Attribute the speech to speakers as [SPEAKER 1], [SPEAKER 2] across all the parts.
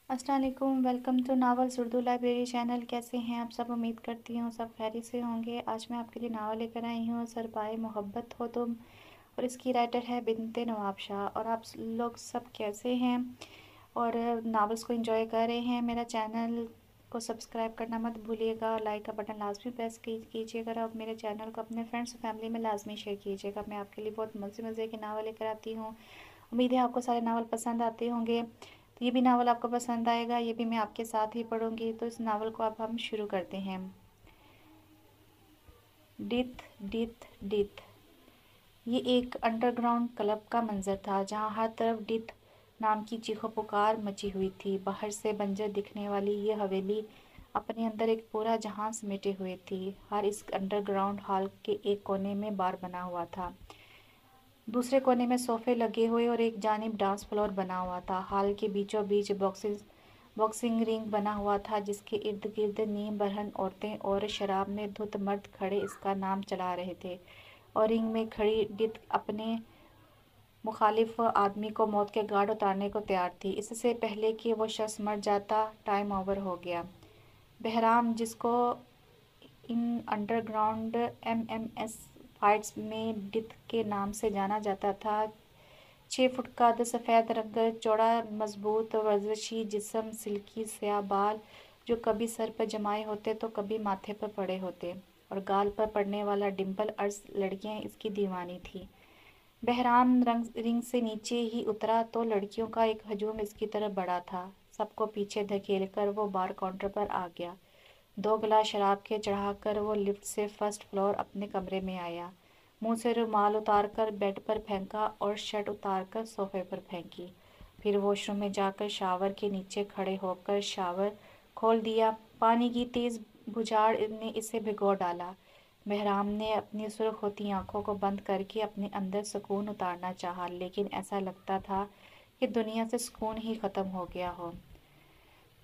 [SPEAKER 1] अस्सलाम वालेकुम, welcome to novels Urdu library channel. कैसे हैं आप सब? उम्मीद करती हूँ सब खैरियत से होंगे। आज मैं आपके लिए नावल लेकर आई हूँ, सरपाए मोहब्बत हो तुम, और इसकी राइटर है बिनते नवाब शाह। और आप लोग सब कैसे हैं और नावल्स को एंजॉय कर रहे हैं? मेरा चैनल को सब्सक्राइब करना मत भूलिएगा, लाइक का बटन लाजमी प्रेस कीजिएगा और मेरे चैनल को अपने फ्रेंड्स और फैमिली में लाजमी शेयर कीजिएगा। मैं आपके लिए बहुत मज़े मज़े के नावल लेकर आती हूँ। उम्मीद है आपको सारे नावल पसंद आते होंगे। तो ये भी नावल आपको पसंद आएगा, ये भी मैं आपके साथ ही पढ़ूंगी। तो इस नावल को अब हम शुरू करते हैं। डिथ डिथ डिथ। ये एक अंडरग्राउंड क्लब का मंजर था जहाँ हर तरफ डिथ नाम की चीखों पुकार मची हुई थी। बाहर से बंजर दिखने वाली ये हवेली अपने अंदर एक पूरा जहां समेटे हुए थी। हर इस अंडरग्राउंड हॉल के एक कोने में बार बना हुआ था, दूसरे कोने में सोफे लगे हुए और एक जानिब डांस फ्लोर बना हुआ था। हॉल के बीचों बीच बॉक्सिंग रिंग बना हुआ था जिसके इर्द गिर्द नीम बरहन औरतें और शराब में धुत मर्द खड़े इसका नाम चला रहे थे। और रिंग में खड़ी डिथ अपने मुखालिफ आदमी को मौत के घाट उतारने को तैयार थी। इससे पहले कि वो शख्स मर जाता, टाइम ओवर हो गया। बहराम, जिसको इन अंडरग्राउंड एमएमएस फाइट्स में डिथ के नाम से जाना जाता था, 6 फुट कद, सफ़ेद रंग, चौड़ा मजबूत वर्जिशी जिस्म, सिल्की स्याह बाल जो कभी सर पर जमाए होते तो कभी माथे पर पड़े होते, और गाल पर पड़ने वाला डिम्पल अर्ज लड़कियां इसकी दीवानी थी। बहराम रिंग से नीचे ही उतरा तो लड़कियों का एक हजूम इसकी तरफ बढ़ा था। सबको पीछे धकेलकर वो बार काउंटर पर आ गया। 2 गिलास शराब के चढ़ाकर वो लिफ्ट से फर्स्ट फ्लोर अपने कमरे में आया। मुंह से रुमाल उतारकर बेड पर फेंका और शर्ट उतारकर सोफे पर फेंकी। फिर वॉशरूम में जाकर शावर के नीचे खड़े होकर शावर खोल दिया। पानी की तेज बुझाड़ ने इसे भिगो डाला। बहराम ने अपनी सुर्ख होती आंखों को बंद करके अपने अंदर सुकून उतारना चाहा, लेकिन ऐसा लगता था कि दुनिया से सुकून ही खत्म हो गया हो।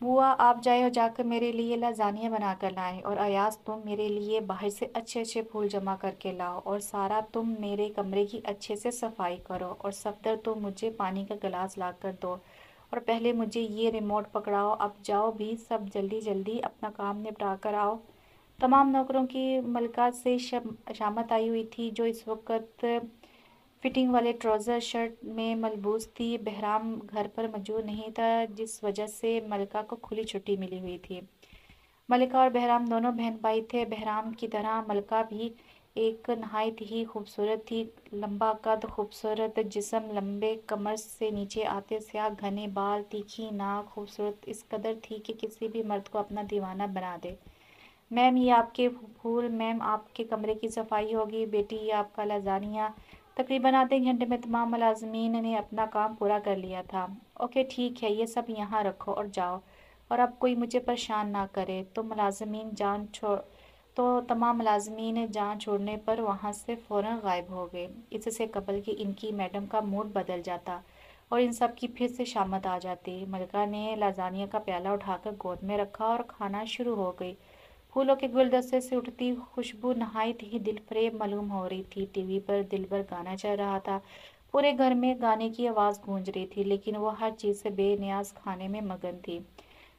[SPEAKER 1] बुआ, आप जाए जाकर मेरे लिए लाजानिया बना कर लाएं, और अयाज, तुम मेरे लिए बाहर से अच्छे अच्छे फूल जमा करके लाओ, और सारा, तुम मेरे कमरे की अच्छे से सफाई करो, और सफदर, तुम मुझे पानी का गिलास ला कर दो, और पहले मुझे ये रिमोट पकड़ाओ। अब जाओ भी सब, जल्दी जल्दी अपना काम निपटा कर आओ। तमाम नौकरों की मलका से शामत आई हुई थी, जो इस वक्त फिटिंग वाले ट्राउज़र शर्ट में मलबूस थी। बहराम घर पर मौजूद नहीं था, जिस वजह से मलिका को खुली छुट्टी मिली हुई थी। मलिका और बहराम दोनों बहन भाई थे। बहराम की तरह मलिका भी एक नहायत ही खूबसूरत थी। लंबा कद, खूबसूरत जिस्म, लंबे कमर से नीचे आते स्याह घने बाल, तीखी नाक, खूबसूरत इस कदर थी कि किसी भी मर्द को अपना दीवाना बना दे। मैम, ये आपके फूल। मैम, आपके कमरे की सफाई होगी। बेटी, ये आपका लाजानिया। तकरीबन आधे घंटे में तमाम मुलाजमीन ने अपना काम पूरा कर लिया था। ओके, ठीक है, ये सब यहाँ रखो और जाओ, और अब कोई मुझे परेशान ना करे। तो तमाम मुलाजमीन जान छोड़ने पर वहाँ से फ़ौरन गायब हो गए। इससे कबल कि इनकी मैडम का मूड बदल जाता और इन सब की फिर से शामत आ जाती। मलिका ने लाजानिया का प्याला उठाकर गोद में रखा और खाना शुरू हो गई। फूलों के गुलदस्ते से उठती खुशबू नहायत ही दिलफरेब मालूम हो रही थी। टीवी पर दिलबर गाना चल रहा था। पूरे घर में गाने की आवाज़ गूंज रही थी, लेकिन वो हर चीज़ से बेनियाज खाने में मगन थी।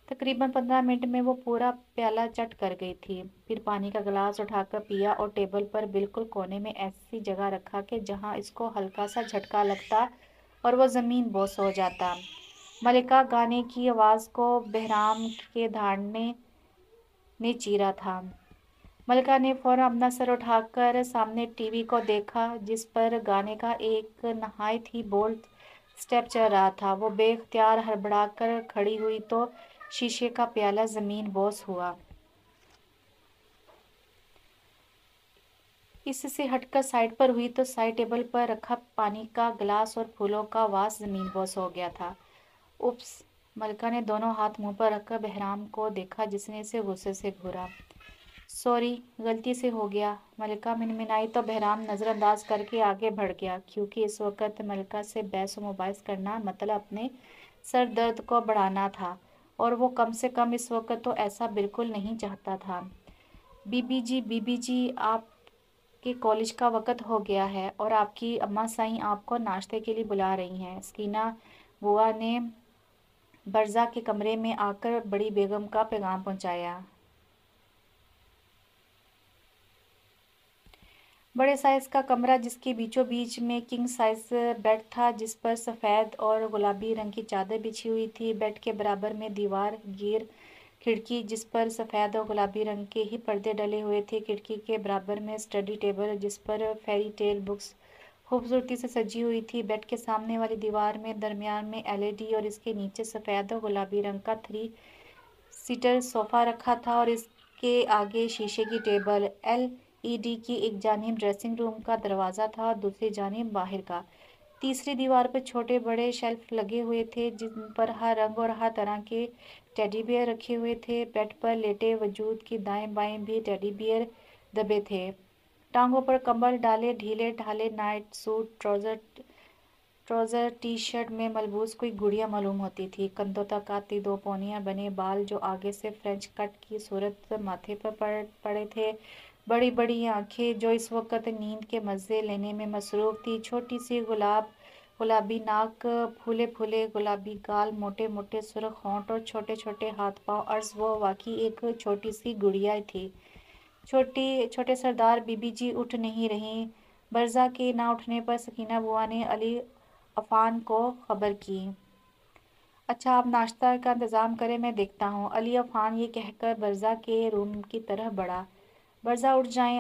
[SPEAKER 1] तकरीबन 15 मिनट में वो पूरा प्याला चट कर गई थी। फिर पानी का गिलास उठाकर पिया और टेबल पर बिल्कुल कोने में ऐसी जगह रखा कि जहाँ इसको हल्का सा झटका लगता और वो ज़मीन बोस हो जाता। मलिका गाने की आवाज़ को बहराम के धाड़ने ने चीरा था। मलिका ने फौरन अपना सर उठाकर सामने टीवी को देखा, जिस पर गाने का एक नहायत ही बोल्ड स्टेप चल रहा था। वो बेख्तियार हड़बड़ाकर खड़ी हुई तो शीशे का प्याला जमीन बोस हुआ। इससे हटकर साइड पर हुई तो साइड टेबल पर रखा पानी का गिलास और फूलों का वास जमीन बोस हो गया था। उप्स! मलिका ने दोनों हाथ मुंह पर रखकर बहराम को देखा, जिसने इसे गुस्से से घूरा। सॉरी, गलती से हो गया, मलिका मिनमिनाई तो बहराम नज़रअंदाज करके आगे बढ़ गया, क्योंकि इस वक्त मलिका से बहस व मुबाहिस करना मतलब अपने सर दर्द को बढ़ाना था, और वो कम से कम इस वक्त तो ऐसा बिल्कुल नहीं चाहता था। बीबी जी, आपके कॉलेज का वक्त हो गया है और आपकी अम्मा साईं आपको नाश्ते के लिए बुला रही हैं। सकीना बुआ ने बरज़ा के कमरे में आकर बड़ी बेगम का पैगाम पहुंचाया। बड़े साइज़ का कमरा, जिसके बीचों बीच में किंग साइज़ बेड था, जिस पर सफ़ेद और गुलाबी रंग की चादर बिछी हुई थी। बेड के बराबर में दीवार गिर खिड़की, जिस पर सफ़ेद और गुलाबी रंग के ही पर्दे डले हुए थे। खिड़की के बराबर में स्टडी टेबल, जिस पर फेरी टेल बुक्स खूबसूरती से सजी हुई थी। बेड के सामने वाली दीवार में दरमियान में LED और इसके नीचे सफ़ेद और गुलाबी रंग का 3 सीटर सोफ़ा रखा था और इसके आगे शीशे की टेबल। LED की एक जानिब ड्रेसिंग रूम का दरवाज़ा था और दूसरी जानिब बाहर का। तीसरी दीवार पर छोटे बड़े शेल्फ लगे हुए थे, जिन पर हर रंग और हर तरह के टेडी बियर रखे हुए थे। बेड पर लेटे वजूद की दाएं बाएं भी टेडी बियर दबे थे। टांगों पर कंबल डाले ढीले ढाले night suit, trouser T shirt में मलबूस कोई गुड़िया मालूम होती थी। कंधों तक आती 2 पौनियां बने बाल, जो आगे से फ्रेंच कट की सूरत माथे पर पड़े थे। बड़ी बड़ी आंखें, जो इस वक्त नींद के मज़े लेने में मसरूफ़ थी। छोटी सी गुलाबी नाक, फूले फूले गुलाबी गाल, मोटे मोटे सुर्ख होंठ और छोटे छोटे हाथ पाँव। अर्ज़ वो वाकई एक छोटी सी गुड़िया थी। छोटे सरदार बीबी जी उठ नहीं रहीं। बरज़ा के ना उठने पर सकीना बुआ ने अली अफ़ान को खबर की। अच्छा, आप नाश्ता का इंतज़ाम करें, मैं देखता हूँ। अली अफ़ान ये कहकर बरज़ा के रूम की तरफ बढ़ा। बरज़ा, उठ जाएं,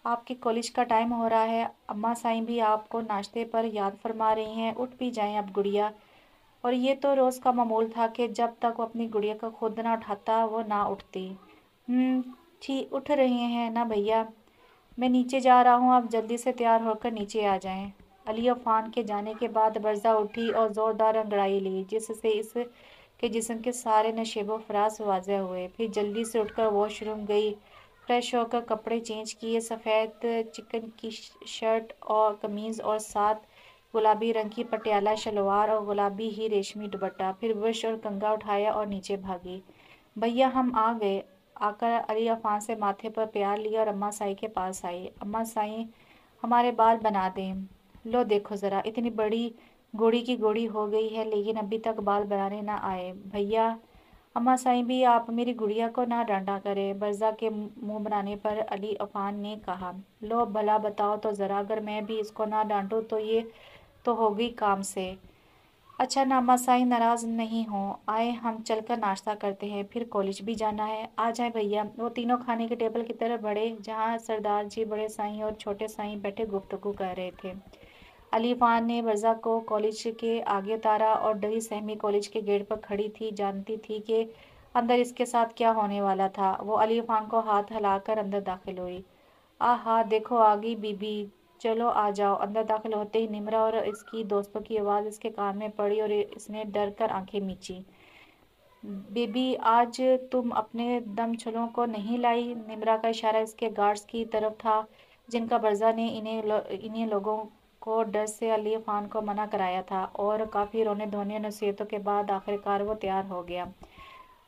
[SPEAKER 1] आपके कॉलेज का टाइम हो रहा है। अम्मा साईं भी आपको नाश्ते पर याद फरमा रही हैं। उठ भी जाएं अब गुड़िया। और ये तो रोज़ का मामूल था कि जब तक वो अपनी गुड़िया को खुद ना उठाता वो ना उठती। ठीक उठ रहे हैं ना भैया, मैं नीचे जा रहा हूँ, आप जल्दी से तैयार होकर नीचे आ जाएं। अली अफ़ान के जाने के बाद बरज़ा उठी और ज़ोरदार अंगड़ाई ली, जिससे इसके जिस्म के सारे नशेबो फराज वाज़ेह हुए। फिर जल्दी से उठकर वॉशरूम गई। फ्रेश होकर कपड़े चेंज किए, सफ़ेद चिकन की शर्ट और कमीज़ और साथ गुलाबी रंग की पटियाला शलवार और गुलाबी ही रेशमी दुपट्टा। फिर ब्रश और कंघा उठाया और नीचे भागी। भैया, हम आ गए। आकर अली अफ़ान से माथे पर प्यार लिया और अम्मा साई के पास आई। अम्मा साई, हमारे बाल बना दें। लो देखो ज़रा, इतनी बड़ी गोड़ी की गोड़ी हो गई है, लेकिन अभी तक बाल बनाने ना आए। भैया, अम्मा साई भी आप मेरी गुड़िया को ना डांटा करें। बरज़ा के मुंह बनाने पर अली अफ़ान ने कहा, लो भला बताओ तो ज़रा, अगर मैं भी इसको ना डांटूँ तो ये तो हो गई काम से। अच्छा नामा साईं, नाराज़ नहीं हो, आए हम चलकर नाश्ता करते हैं, फिर कॉलेज भी जाना है। आ जाए भैया। वो तीनों खाने के टेबल की तरफ बढ़े, जहाँ सरदार जी, बड़े साईं और छोटे साईं बैठे गुफ्तगू कर रहे थे। अली खान ने बरज़ा को कॉलेज के आगे उतारा और डरी सहमी कॉलेज के गेट पर खड़ी थी। जानती थी कि अंदर इसके साथ क्या होने वाला था। वो अली खान को हाथ हिलाकर अंदर दाखिल हुई। आहा, देखो आ गई बीबी, चलो आ जाओ। अंदर दाखिल होते ही निमरा और इसकी दोस्तों की आवाज़ इसके कान में पड़ी और इसने डर कर आंखें मींची। बेबी, आज तुम अपने दमछुलों को नहीं लाई? निमरा का इशारा इसके गार्ड्स की तरफ था, जिनका बरज़ा ने इन्हीं लोगों को डर से अली खान को मना कराया था। और काफ़ी रोने धोने नसीहतों के बाद आखिरकार वो तैयार हो गया।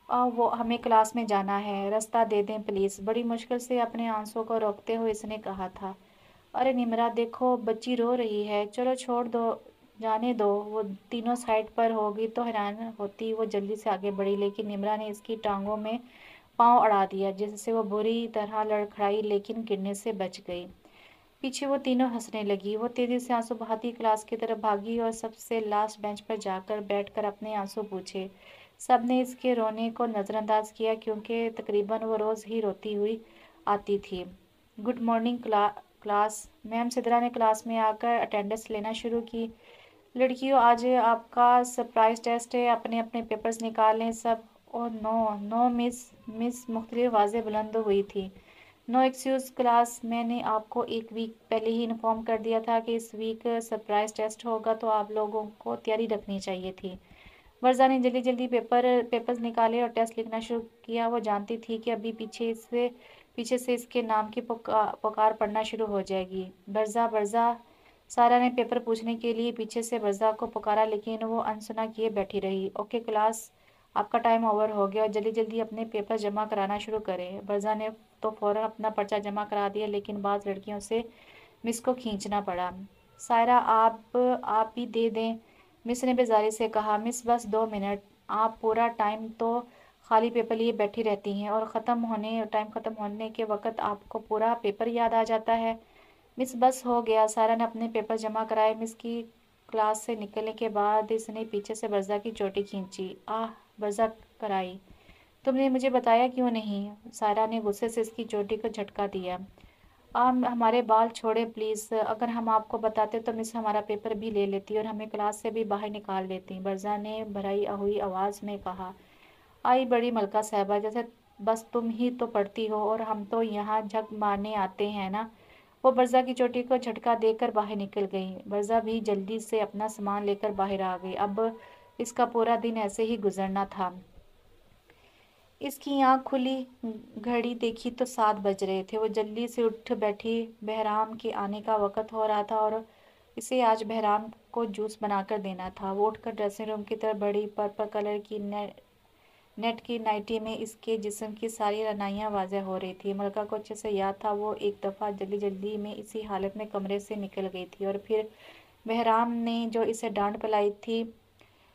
[SPEAKER 1] वो हमें क्लास में जाना है, रास्ता दे दें प्लीज़। बड़ी मुश्किल से अपने आंसुओं को रोकते हुए इसने कहा था। अरे निमरा, देखो बच्ची रो रही है, चलो छोड़ दो, जाने दो। वो तीनों साइड पर होगी तो हैरान होती। वो जल्दी से आगे बढ़ी, लेकिन निमरा ने इसकी टांगों में पाँव अड़ा दिया, जिससे वो बुरी तरह लड़खड़ाई, लेकिन गिरने से बच गई। पीछे वो तीनों हंसने लगी। वो तेजी से आंसू बहाती क्लास की तरफ भागी और सबसे लास्ट बेंच पर जाकर बैठकर अपने आंसू पूछे। सबने इसके रोने को नज़रअंदाज किया, क्योंकि तकरीबन वो रोज़ ही रोती हुई आती थी। Good morning class. Ma'am Sidra ने क्लास में आकर अटेंडेंस लेना शुरू की। लड़कियों, आज आपका सरप्राइज टेस्ट है, अपने अपने पेपर्स निकाल लें सब। ओह नो नो मिस मुख्तलिफ आवाज़ें बुलंद हुई थी। नो एक्सक्यूज़ क्लास, मैंने आपको एक वीक पहले ही इन्फॉर्म कर दिया था कि इस वीक सरप्राइज टेस्ट होगा, तो आप लोगों को तैयारी रखनी चाहिए थी। वर्षा ने जल्दी जल्दी पेपर्स निकाले और टेस्ट लिखना शुरू किया। वो जानती थी कि अभी पीछे से इसके नाम की पुकार पड़ना शुरू हो जाएगी। बरज़ा बरज़ा। सारा ने पेपर पूछने के लिए पीछे से बरज़ा को पुकारा, लेकिन वो अनसुना किए बैठी रही। ओके क्लास, आपका टाइम ओवर हो गया और जल्दी जल्दी अपने पेपर जमा कराना शुरू करें। बरज़ा ने तो फ़ौरन अपना पर्चा जमा करा दिया, लेकिन बाज़ लड़कियों से मिस को खींचना पड़ा। सायरा, आप भी दे दें। मिस ने बेजारी से कहा। मिस बस 2 मिनट, आप पूरा टाइम तो खाली पेपर लिए बैठी रहती हैं और टाइम ख़त्म होने के वक्त आपको पूरा पेपर याद आ जाता है। मिस बस हो गया। सारा ने अपने पेपर जमा कराए। मिस की क्लास से निकलने के बाद इसने पीछे से बरज़ा की चोटी खींची। आह, बरज़ा कराई, तुमने मुझे बताया क्यों नहीं? सारा ने गुस्से से इसकी चोटी को झटका दिया। आप हमारे बाल छोड़े प्लीज़, अगर हम आपको बताते तो मिस हमारा पेपर भी ले लेती और हमें क्लास से भी बाहर निकाल देती, बरज़ा ने भराई हुई आवाज़ में कहा। आई बड़ी मलका साहबा, जैसे बस तुम ही तो पढ़ती हो और हम तो यहाँ झक मारने आते हैं ना। वो बरज़ा की चोटी को झटका देकर बाहर निकल गई। बरज़ा भी जल्दी से अपना सामान लेकर बाहर आ गई। अब इसका पूरा दिन ऐसे ही गुजरना था। इसकी आँख खुली, घड़ी देखी तो 7 बज रहे थे। वो जल्दी से उठ बैठी। बहराम के आने का वक़्त हो रहा था और इसे आज बहराम को जूस बनाकर देना था। वो उठकर ड्रेसिंग रूम की तरफ बढ़ी। पर्पल कलर की नेट की नाइटी में इसके जिस्म की सारी रनाइयाँ वाज़ेह हो रही थी। मलका को अच्छे से याद था, वो एक दफ़ा जल्दी में इसी हालत में कमरे से निकल गई थी और फिर बहराम ने जो इसे डांट पिलाई थी।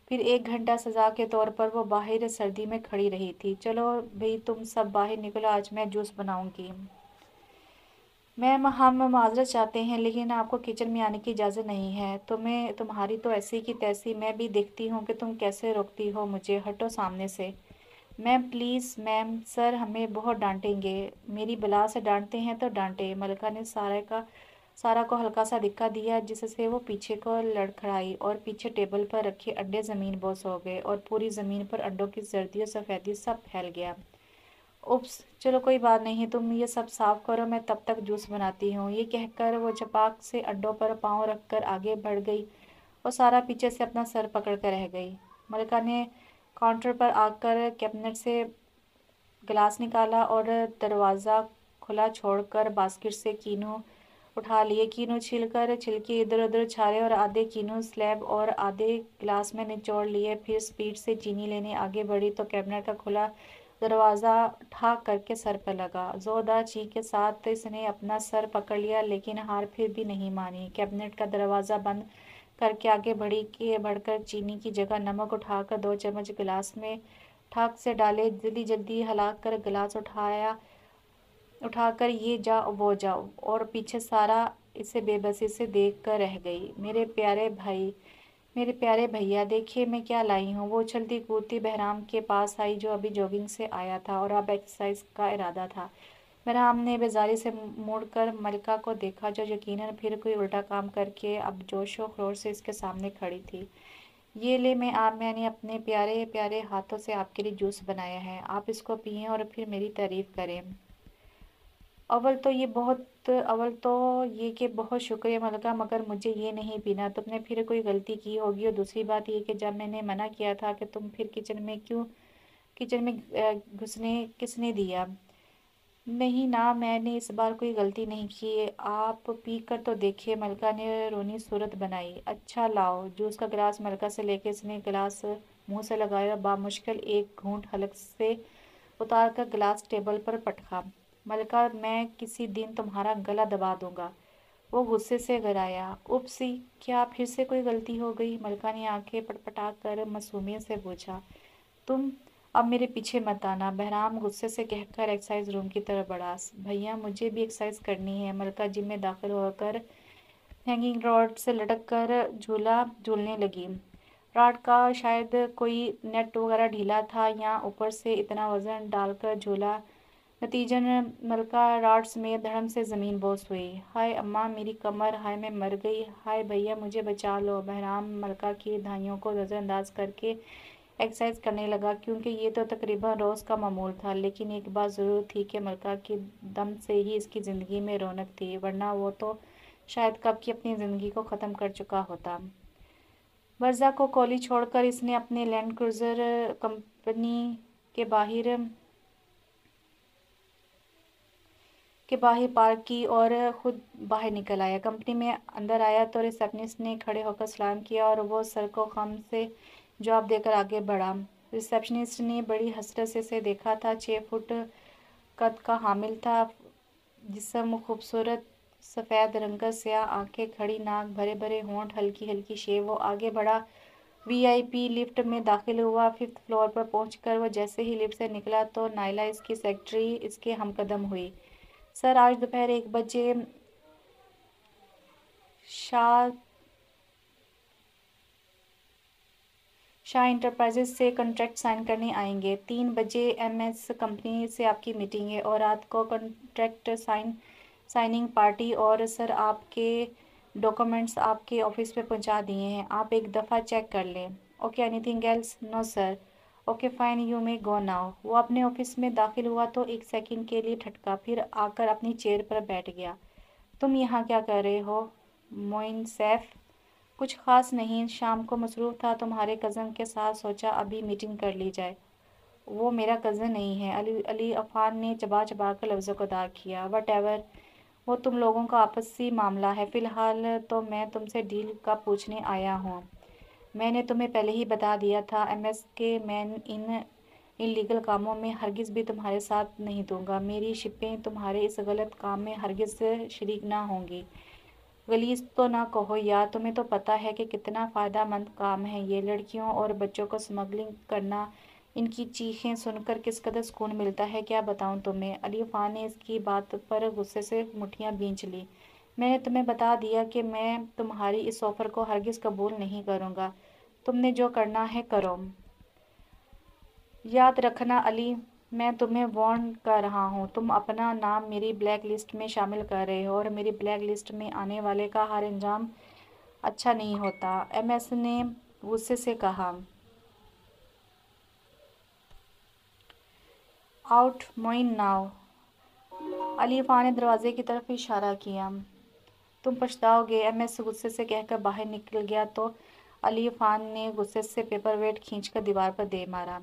[SPEAKER 1] फिर 1 घंटा सज़ा के तौर पर वो बाहर सर्दी में खड़ी रही थी। चलो भाई, तुम सब बाहर निकलो, आज मैं जूस बनाऊंगी। मैम, हम माजरत चाहते हैं लेकिन आपको किचन में आने की इजाज़त नहीं है। तुम्हारी तो ऐसी की तैसी, मैं भी देखती हूँ कि तुम कैसे रोकती हो मुझे। हटो सामने से। Ma'am please. मैम, सर हमें बहुत डांटेंगे। मेरी बला से डांटते हैं तो डांटे। मलका ने सारा को हल्का सा धिक्का दिया जिससे वो पीछे को लड़खड़ाई और पीछे टेबल पर रखे अंडे ज़मीन बोस हो गए और पूरी ज़मीन पर अंडों की जर्दी और सफ़ेदी सब फैल गया। उप्स, चलो कोई बात नहीं, तुम ये सब साफ़ करो, मैं तब तक जूस बनाती हूँ। ये कहकर वो चपाक से अंडों पर पाँव रखकर आगे बढ़ गई और सारा पीछे से अपना सर पकड़ कर रह गई। मलका ने काउंटर पर आकर कैबिनेट से गिलास निकाला और दरवाज़ा खुला छोड़कर बास्केट से कीनू उठा लिए। कीनू छीलकर छिलके इधर उधर छारे और आधे कीनू स्लैब और आधे गिलास में निचोड़ लिए। फिर स्पीड से चीनी लेने आगे बढ़ी तो कैबिनेट का खुला दरवाज़ा ठाक करके सर पर लगा। जोरदार चीख के साथ इसने अपना सर पकड़ लिया लेकिन हार फिर भी नहीं मानी। कैबिनेट का दरवाज़ा बंद करके आगे बढ़कर चीनी की जगह नमक उठाकर 2 चम्मच गिलास में ठाक से डाले। जल्दी हिलाकर गिलास उठाकर ये जाओ वो जाओ और पीछे सारा इसे बेबसी से देख कर रह गई। मेरे प्यारे भैया, देखिए मैं क्या लाई हूँ। वो उछलती कूदती बहराम के पास आई जो अभी जॉगिंग से आया था और अब एक्सरसाइज का इरादा था। बहराम ने बेजारी से मुड़कर मलका को देखा जो यकीनन फिर कोई उल्टा काम करके अब जोशो खरोश से इसके सामने खड़ी थी। ये ले, मैंने अपने प्यारे प्यारे हाथों से आपके लिए जूस बनाया है, आप इसको पिएं और फिर मेरी तारीफ़ करें। अव्वल तो ये कि बहुत शुक्रिया मलका, मगर मुझे ये नहीं पीना। तुमने फिर कोई गलती की होगी और दूसरी बात ये कि जब मैंने मना किया था कि तुम फिर किचन में घुसने किसने दिया? नहीं ना, मैंने इस बार कोई गलती नहीं की। आप पी कर तो देखिए। मलका ने रोनी सूरत बनाई। अच्छा लाओ। जूस का गिलास मलका से लेके इसने गिलास मुंह से लगाया और बामुश्किल एक घूंट हलक से उतार कर गिलास टेबल पर पटका। मलका, मैं किसी दिन तुम्हारा गला दबा दूंगा। वो गुस्से से गराया। उपसी, क्या फिर से कोई गलती हो गई? मलका ने आंखें पटपटा कर मासूमियत से पूछा। तुम अब मेरे पीछे मत आना, बहराम गुस्से से कहकर एक्सरसाइज रूम की तरफ बढ़ा। भैया, मुझे भी एक्सरसाइज करनी है। मलका जिम में दाखिल होकर हैंगिंग रॉड से लटक कर झूला झूलने लगी। रॉड का शायद कोई नेट वगैरह ढीला था या ऊपर से इतना वजन डालकर झूला, नतीजन मलका रॉड समेत धड़म से ज़मीन बोस हुई। हाय अम्मा, मेरी कमर, हाय मैं मर गई, हाय भैया मुझे बचा लो। बहराम मलका की धाइयों को नज़रअंदाज करके एक्सरसाइज करने लगा क्योंकि ये तो तकरीबन रोज़ का मामूल था। लेकिन एक बात ज़रूर थी कि मलका के दम से ही इसकी ज़िंदगी में रौनक थी, वरना वो तो शायद कब की अपनी ज़िंदगी को ख़त्म कर चुका होता। बरज़ा को कॉलेज छोड़कर इसने अपने लैंड क्रूज़र कंपनी के बाहर पार्क की और ख़ुद बाहर निकल आया। कंपनी में अंदर आया तो रिसेप्शनिस्ट ने खड़े होकर सलाम किया और वो सर को खम से जवाब देकर आगे बढ़ा। रिसेप्शनिस्ट ने बड़ी हसरत से इसे देखा था। 6 फुट कद का हामिल था, जिस्म खूबसूरत, सफ़ेद रंगत, स्याह आंखें, खड़ी नाक, भरे भरे होंठ, हल्की हल्की शेव। वो आगे बढ़ा VIP लिफ्ट में दाखिल हुआ। 5th फ्लोर पर पहुंचकर वो जैसे ही लिफ्ट से निकला तो नाइला इसकी सेक्रेटरी इसके हमकदम हुई। सर, आज दोपहर 1 बजे शाह इंटरप्राइजेज से कॉन्ट्रैक्ट साइन करने आएंगे। 3 बजे MS कंपनी से आपकी मीटिंग है और रात को कॉन्ट्रैक्ट साइनिंग पार्टी। और सर, आपके डॉक्यूमेंट्स आपके ऑफिस पे पहुंचा दिए हैं, आप एक दफ़ा चेक कर लें। Okay, anything else? No sir. Okay fine, you may go now. वो अपने ऑफिस में दाखिल हुआ तो 1 सेकंड के लिए ठटका, फिर आकर अपनी चेयर पर बैठ गया। तुम यहाँ क्या कर रहे हो मोइन सैफ? कुछ खास नहीं, शाम को मसरूफ़ था तुम्हारे कज़न के साथ, सोचा अभी मीटिंग कर ली जाए। वो मेरा कज़न नहीं है, अली अफ़ान ने चबा चबा कर लफ्ज़ों को अदा किया। वट एवर, वो तुम लोगों का आपसी मामला है। फ़िलहाल तो मैं तुमसे डील का पूछने आया हूँ। मैंने तुम्हें पहले ही बता दिया था MS के मैं इन इलीगल कामों में हरगिज़ भी तुम्हारे साथ नहीं दूंगा। मेरी शिपें तुम्हारे इस गलत काम में हरगिज़ शरीक ना होंगी। गलीज़ तो ना कहो यार, तुम्हें तो पता है कि कितना फ़ायदा मंद काम है ये। लड़कियों और बच्चों को स्मगलिंग करना, इनकी चीखें सुनकर किस कदर सुकून मिलता है क्या बताऊं तुम्हें। अली फ़ान ने इसकी बात पर गुस्से से मुठ्ठियां भींच ली। मैंने तुम्हें बता दिया कि मैं तुम्हारी इस ऑफ़र को हरगिज़ कबूल नहीं करूँगा। तुमने जो करना है करो। याद रखना अली, मैं तुम्हें वार्न कर रहा हूँ, तुम अपना नाम मेरी ब्लैक लिस्ट में शामिल कर रहे हो और मेरी ब्लैक लिस्ट में आने वाले का हर अंजाम अच्छा नहीं होता। MS ने गुस्से से कहा। Out Moin now. अली फ़ान ने दरवाजे की तरफ इशारा किया। तुम पछताओगे, MS गुस्से से कहकर बाहर निकल गया तो अली फ़ान ने गुस्से से पेपर वेट खींचकर दीवार पर दे मारा।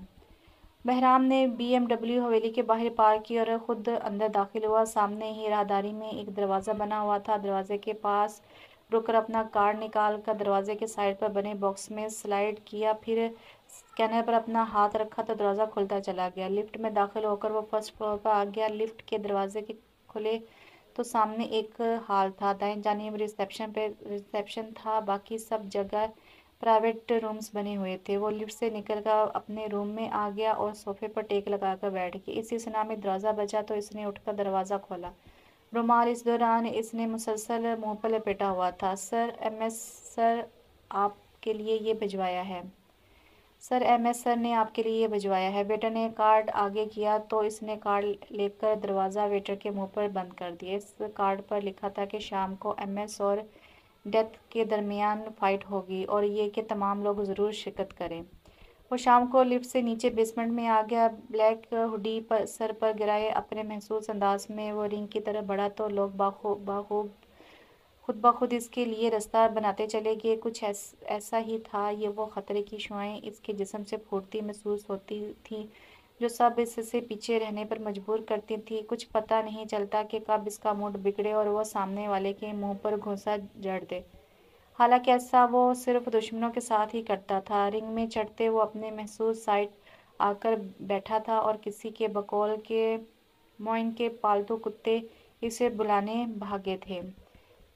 [SPEAKER 1] बहराम ने BMW हवेली के बाहर पार्क की और खुद अंदर दाखिल हुआ। सामने ही राहदारी में एक दरवाज़ा बना हुआ था। दरवाजे के पास रुककर अपना कार्ड निकाल कर दरवाजे के साइड पर बने बॉक्स में स्लाइड किया, फिर स्कैनर पर अपना हाथ रखा तो दरवाज़ा खुलता चला गया। लिफ्ट में दाखिल होकर वो फर्स्ट फ्लोर पर आ गया। लिफ्ट के दरवाजे के खुले तो सामने एक हॉल था। दाएं जानिब रिसेप्शन था, बाकी सब जगह प्राइवेट रूम्स बने हुए थे। वो लिफ्ट से निकलकर अपने रूम में आ गया और सोफे पर टेक लगाकर बैठ गया। इसी सुना में दरवाज़ा बजा तो इसने उठकर दरवाज़ा खोला। रुमाल इस दौरान इसने मुसलसल मुंह पर लपेटा हुआ था। सर, MS सर आपके लिए ये भिजवाया है। सर, MS सर ने आपके लिए ये भिजवाया है। वेटर ने कार्ड आगे किया तो इसने कार्ड लेकर दरवाज़ा वेटर के मुंह पर बंद कर दिया। इस कार्ड पर लिखा था कि शाम को MS और डेथ के दरमियान फ़ाइट होगी और ये कि तमाम लोग ज़रूर शिरकत करें। वो शाम को लिफ्ट से नीचे बेसमेंट में आ गया। ब्लैक हुडी पर सर पर गिराए अपने महसूस अंदाज में वो रिंग की तरफ बढ़ा तो लोग खुद ब खुद इसके लिए रास्ता बनाते चले गए। कुछ ऐसा ही था, ये वो ख़तरे की शुआएं इसके जिस्म से फूटती महसूस होती थी जो सब इससे पीछे रहने पर मजबूर करती थी। कुछ पता नहीं चलता कि कब इसका मूड बिगड़े और वो सामने वाले के मुंह पर घूंसा जड़ दे। हालांकि ऐसा वो सिर्फ दुश्मनों के साथ ही करता था। रिंग में चढ़ते वो अपने महसूस साइड आकर बैठा था और किसी के बकौल के मोइन के पालतू कुत्ते इसे बुलाने भागे थे।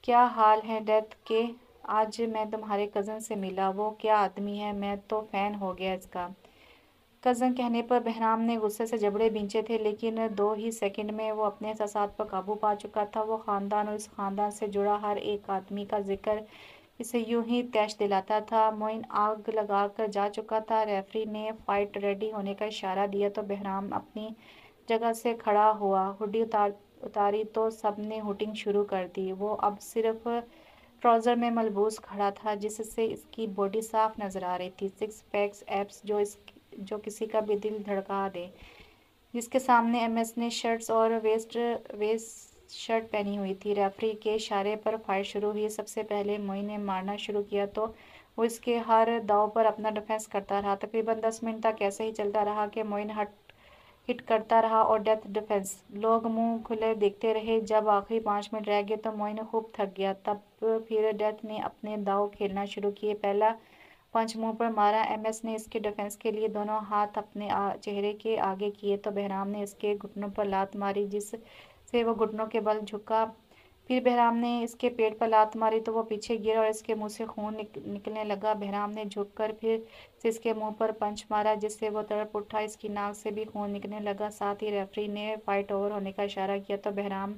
[SPEAKER 1] क्या हाल है डेथ के? आज मैं तुम्हारे कज़न से मिला, वो क्या आदमी है, मैं तो फ़ैन हो गया इसका। कज़न कहने पर बहराम ने गुस्से से जबड़े भींचे थे, लेकिन 2 ही सेकंड में वो अपने एहसासात पर काबू पा चुका था। वो ख़ानदान और इस ख़ानदान से जुड़ा हर एक आदमी का जिक्र इसे यूं ही तैश दिलाता था। मोइन आग लगा कर जा चुका था। रेफरी ने फ़ाइट रेडी होने का इशारा दिया तो बहराम अपनी जगह से खड़ा हुआ। हुडी उतारी तो सब ने हुटिंग शुरू कर दी। वो अब सिर्फ ट्राउज़र में मलबूस खड़ा था, जिससे इसकी बॉडी साफ नज़र आ रही थी। 6 पैक्स एब्स जो किसी का भी दिल धड़का दे। जिसके सामने MS ने शर्ट्स और वेस्ट शर्ट पहनी हुई थी। रेफरी के इशारे पर फाइट शुरू हुई। सबसे पहले मोइन ने मारना शुरू किया तो वो इसके हर दाव पर अपना डिफेंस करता रहा। तकरीबन 10 मिनट तक ऐसे ही चलता रहा कि मोइन हिट करता रहा और डेथ डिफेंस। लोग मुंह खुले देखते रहे। जब आखिरी 5 मिनट रह गए तो मोइन खूब थक गया। तब फिर डेथ ने अपने दाव खेलना शुरू किए। पहला पंच मुंह पर मारा। MS ने इसके डिफेंस के लिए दोनों हाथ अपने चेहरे के आगे किए तो बहराम ने इसके घुटनों पर लात मारी, जिससे वो घुटनों के बल झुका। پھر بہرام نے اس کے پیٹ پر لات ماری تو وہ پیچھے گرا اور اس کے منہ سے خون نکلنے لگا۔ بہرام نے جھک کر پھر سے اس کے منہ پر پنچ مارا جس سے وہ تڑپ اٹھا۔ اس کی ناک سے بھی خون نکلنے لگا۔ ساتھ ہی ریفری نے فائٹ اوور ہونے کا اشارہ کیا تو بہرام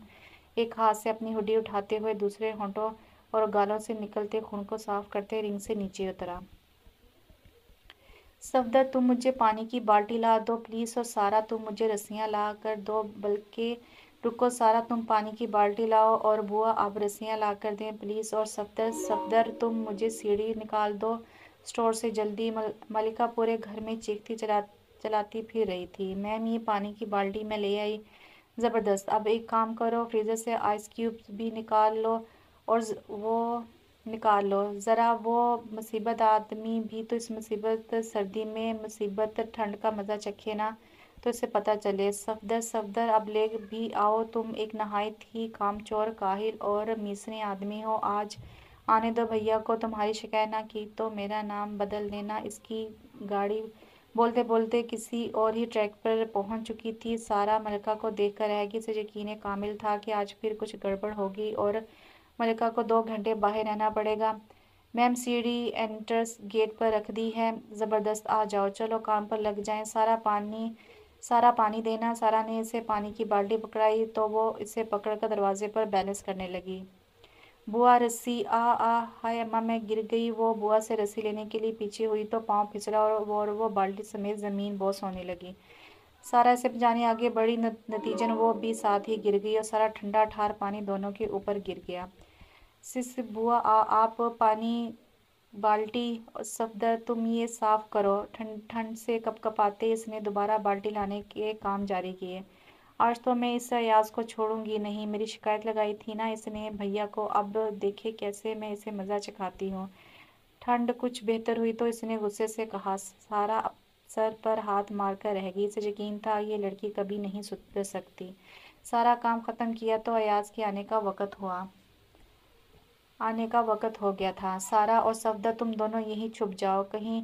[SPEAKER 1] ایک ہاتھ سے اپنی ہڈی اٹھاتے ہوئے دوسرے ہونٹوں اور گالوں سے نکلتے خون کو صاف کرتے رنگ سے نیچے اترا۔ صفدر تم مجھے پانی کی بالٹی لا دو پلیز، اور سارا تم مجھے رسیاں لا کر دو۔ بلکہ رکو سارا، تم پانی کی بالٹی لاؤ اور بوا آپ رسیاں لا کر دیں پلیز۔ اور صفدر تم مجھے سیڑھی نکال دو اسٹور سے جلدی۔ ملکہ پورے گھر میں چیختی چلاتی پھر رہی تھی۔ میم یہ پانی کی بالٹی میں لے آئی۔ زبردست۔ اب ایک کام کرو، فریزر سے آئس کیوبز بھی نکال لو اور وہ نکال لو ذرا۔ وہ مصیبت آدمی بھی تو اس مصیبت سردی میں مصیبت ٹھنڈ کا مزہ چکھے نا، تو اسے پتہ چلے۔ صفدر اب لے بھی آؤ، تم ایک نہایت ہی کامچور کاہل اور میسنی آدمی ہو۔ آج آنے دو بھیا کو، تمہاری شکایت نہ کی تو میرا نام بدل دینا۔ اس کی گاڑی بولتے بولتے کسی اور ہی ٹریک پر پہنچ چکی تھی۔ سارا ملکہ کو دیکھ کر رہ گئی۔ اسے یقین کامل تھا کہ آج پھر کچھ گڑبڑ ہوگی اور ملکہ کو 2 گھنٹے باہر رہنا پڑے گا۔ میم سیڑھی انٹرنس گیٹ پر رکھ دی ہے۔ زبردست، آ جاؤ، چلو کام پر لگ جائیں۔ سارا پانی دینا۔ سارا نے اسے پانی کی بالٹی پکڑائی تو وہ اسے پکڑ کر دروازے پر بیلنس کرنے لگی۔ بوا رسی، ہائے اماں میں گر گئی۔ وہ بوا سے رسی لینے کے لیے پیچھے ہوئی تو پاؤں پھسلا اور وہ بالٹی سمیت زمین بوس ہونے لگی۔ سارا اسے بچانے آگے بڑھی، نتیجن وہ بھی ساتھ ہی گر گئی اور سارا ٹھنڈا ٹھار پانی دونوں کے اوپر گر گیا۔ بوا آپ پانی بالٹی، صفدر تم یہ صاف کرو۔ ٹھنڈ سے کپکپاتے اس نے دوبارہ بالٹی لانے کے کام جاری کیے۔ آج تو میں اس ایاز کو چھوڑوں گی نہیں، میری شکایت لگائی تھی نا اس نے بھیا کو، اب دیکھے کیسے میں اسے مزہ چکھاتی ہوں۔ ٹھنڈ کچھ بہتر ہوئی تو اس نے غصے سے کہا۔ سارا سر پر ہاتھ مار کر رہ گئی۔ اسے یقین تھا یہ لڑکی کبھی نہیں سدھر سکتی۔ سارا کام ختم کیا تو ایاز کے آنے کا وقت ہو گیا تھا۔ سارا اور صفدر تم دونوں یہیں چھپ جاؤ، کہیں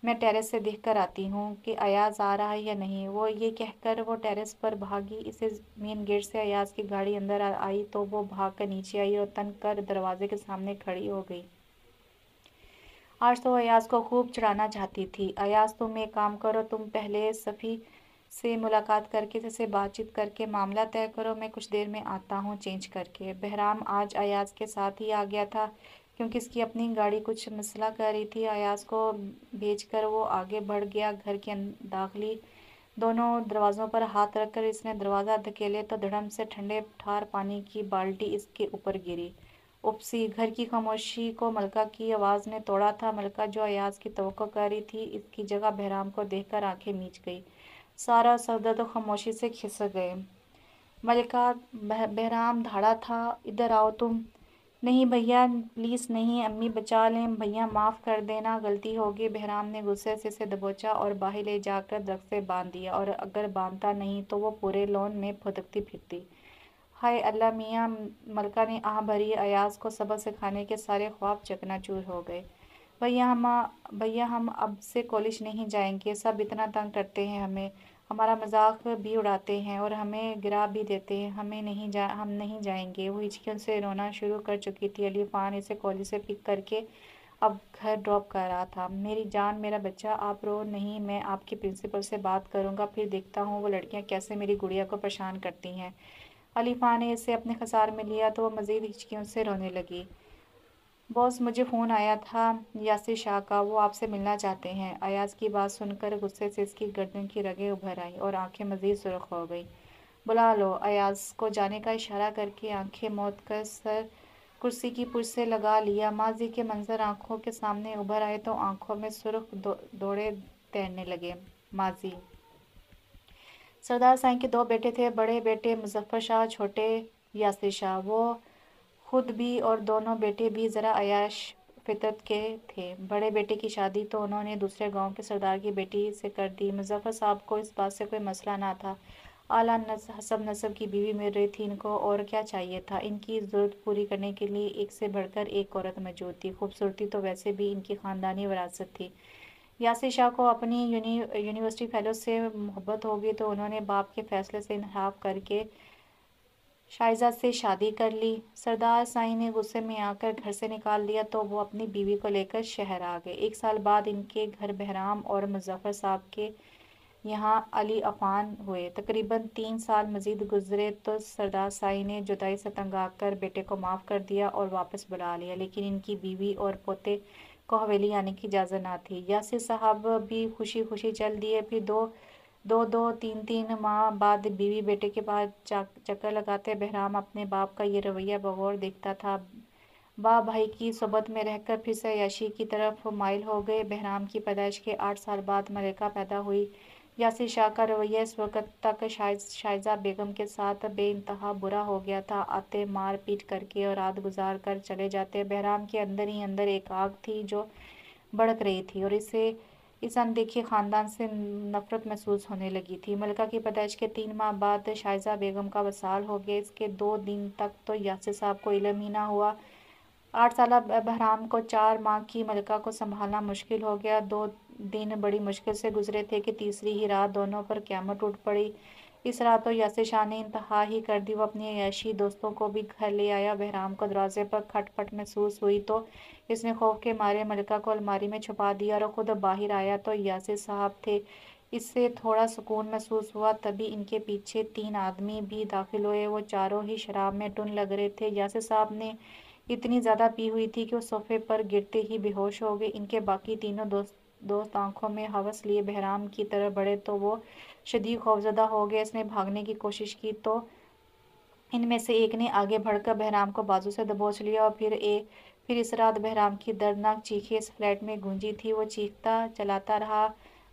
[SPEAKER 1] میں ٹیرس سے دیکھ کر آتی ہوں کہ ایاز آ رہا ہے یا نہیں۔ وہ یہ کہہ کر وہ ٹیرس پر بھاگی۔ اسے مین گیٹ سے ایاز کی گاڑی اندر آئی تو وہ بھاگ کر نیچے آئی اور تن کر دروازے کے سامنے کھڑی ہو گئی۔ آج تو وہ ایاز کو خوب چڑھانا چاہتی تھی۔ ایاز تم ایک کام کرو، تم پہلے صفی سے ملاقات کر کے اس سے بات چیت کر کے معاملہ طے کرو، میں کچھ دیر میں آتا ہوں چینج کر کے۔ بہرام آج ایاز کے ساتھ ہی آ گیا تھا کیونکہ اس کی اپنی گاڑی کچھ مسئلہ کر رہی تھی۔ ایاز کو بھیج کر وہ آگے بڑھ گیا۔ گھر کے داخلی دونوں دروازوں پر ہاتھ رکھ کر اس نے دروازہ دھکیلے تو دھڑم سے ٹھنڈے ٹھار پانی کی بالٹی اس کے اوپر گری۔ اپسی! گھر کی خاموشی کو ملکہ کی آواز نے توڑا تھا۔ ملکہ جو ایاز کی توقع کر رہی تھی، اس کی جگہ بہرام کو دیکھ کر آنکھیں میچ گئی۔ سارا اور صفدر تو خاموشی سے کھسک گئے۔ ملکہ! بہرام دھاڑا تھا، ادھر آؤ تم۔ نہیں بھیا پلیز نہیں، امی بچا لیں، بھیا معاف کر دینا، غلطی ہو گئی۔ بہرام نے غصے سے اسے دبوچا اور باہر لے جا کر درخت سے باندھ دیا، اور اگر باندھتا نہیں تو وہ پورے لون میں پھدکتی پھرتی۔ ہائے اللہ میاں! ملکہ نے آہ بھری۔ ایاز کو سبق سکھانے کے سارے خواب چکنا چور ہو گئے۔ بھیا ہم اب سے کالج نہیں جائیں گے، سب اتنا تنگ کرتے ہیں ہمیں، ہمارا مذاق بھی اڑاتے ہیں اور ہمیں گرا بھی دیتے ہیں، ہم نہیں جائیں گے۔ وہ ہچکیوں سے رونا شروع کر چکی تھی۔ علی خان اسے کالج سے پک کر کے اب گھر ڈراپ کر رہا تھا۔ میری جان، میرا بچہ، آپ رو نہیں، میں آپ کی پرنسپل سے بات کروں گا، پھر دیکھتا ہوں وہ لڑکیاں کیسے میری گڑیا کو پریشان کرتی ہیں۔ علی خان نے اسے اپنے خسار میں لیا تو وہ مزید ہچکیوں سے رونے لگی۔ باس مجھے فون آیا تھا یاسر شاہ کا، وہ آپ سے ملنا چاہتے ہیں۔ ایاز کی بات سن کر غصے سے اس کی گردن کی رگیں ابھر آئیں اور آنکھیں مزید سرخ ہو گئیں۔ بلا لو۔ ایاز کو جانے کا اشارہ کر کے آنکھیں موند کر سر کرسی کی پشت سے لگا لیا۔ ماضی کے منظر آنکھوں کے سامنے ابھر آئے تو آنکھوں میں سرخ دوڑے تیرنے لگے۔ ماضی! سردار سائیں کے 2 بیٹے تھے، بڑے بیٹے مظفر شاہ، چھوٹے یاسر شاہ۔ وہ خود بھی اور دونوں بیٹے بھی ذرا عیاش فطرت کے تھے۔ بڑے بیٹے کی شادی تو انہوں نے دوسرے گاؤں کے سردار کی بیٹی سے کر دی۔ مظفر صاحب کو اس بات سے کوئی مسئلہ نہ تھا، اعلیٰ حسب نسب کی بیوی مل رہی تھی ان کو، اور کیا چاہیے تھا۔ ان کی ضرورت پوری کرنے کے لیے ایک سے بڑھ کر ایک عورت موجود تھی۔ خوبصورتی تو ویسے بھی ان کی خاندانی وراثت تھی۔ یاسر شاہ کو اپنی یونیورسٹی فیلو سے محبت ہو گئی تو انہوں نے باپ کے فیصلے سے انحراف کر کے शाइजा से शादी कर ली। सरदार साईं ने गुस्से में आकर घर से निकाल दिया तो वो अपनी बीवी को लेकर शहर आ गए। 1 साल बाद इनके घर बहराम और मुजफ्फर साहब के यहाँ अली अफान हुए। तकरीबन 3 साल मजीद गुजरे तो सरदार साईं ने जुदाई से तंग आकर बेटे को माफ़ कर दिया और वापस बुला लिया, लेकिन इनकी बीवी और पोते को हवेली आने की इजाज़त ना थी। यासिर साहब भी खुशी खुशी चल दिए। फिर दो 3 माह बाद बीवी बेटे के पास चक्कर लगाते बहराम अपने बाप का ये रवैया बगौर देखता था। बाप भाई की सोबत में रहकर फिर से अय्याशी की तरफ माइल हो गए। बहराम की पैदाइश के 8 साल बाद मलिका पैदा हुई। यासिर शाह का रवैया इस वक्त तक शाइजा बेगम के साथ बेइंतहा बुरा हो गया था। आते मार पीट करके और रात गुजार कर चले जाते। बहराम के अंदर ही अंदर एक आग थी जो भड़क रही थी और इस अनदेखे ख़ानदान से नफ़रत महसूस होने लगी थी। मलिका की पैदाइश के 3 माह बाद शाइजा बेगम का वसाल हो गया। इसके 2 दिन तक तो यासिर साहब को इल्म ही ना हुआ। 8 साला बहराम को 4 माह की मलिका को संभालना मुश्किल हो गया। 2 दिन बड़ी मुश्किल से गुजरे थे कि तीसरी ही रात दोनों पर क़यामत टूट पड़ी। इस रात तो यासिर शाह ने इंतहा ही कर दी। वो अपनी अय्याशी दोस्तों को भी घर ले आया। बहराम को दरवाजे पर खटपट महसूस हुई तो इसने खौफ के मारे मलिका को अलमारी में छुपा दिया और खुद बाहर आया तो यासिर साहब थे। इससे थोड़ा सुकून महसूस हुआ। तभी इनके पीछे 3 आदमी भी दाखिल हुए। वो चारों ही शराब में टुन लग रहे थे। यासिर साहब ने इतनी ज़्यादा पी हुई थी कि वो सोफे पर गिरते ही बेहोश हो गए। इनके बाकी तीनों दोस्त आंखों में हवस लिए बहराम की तरफ बढ़े तो वो शदीद खौफजदा हो गया। इसने भागने की कोशिश की तो इनमें से एक ने आगे बढ़कर बहराम को बाजू से दबोच लिया और फिर इस रात बहराम की दर्दनाक चीखें इस फ्लैट में गूंजी थी। वो चीखता चलाता रहा,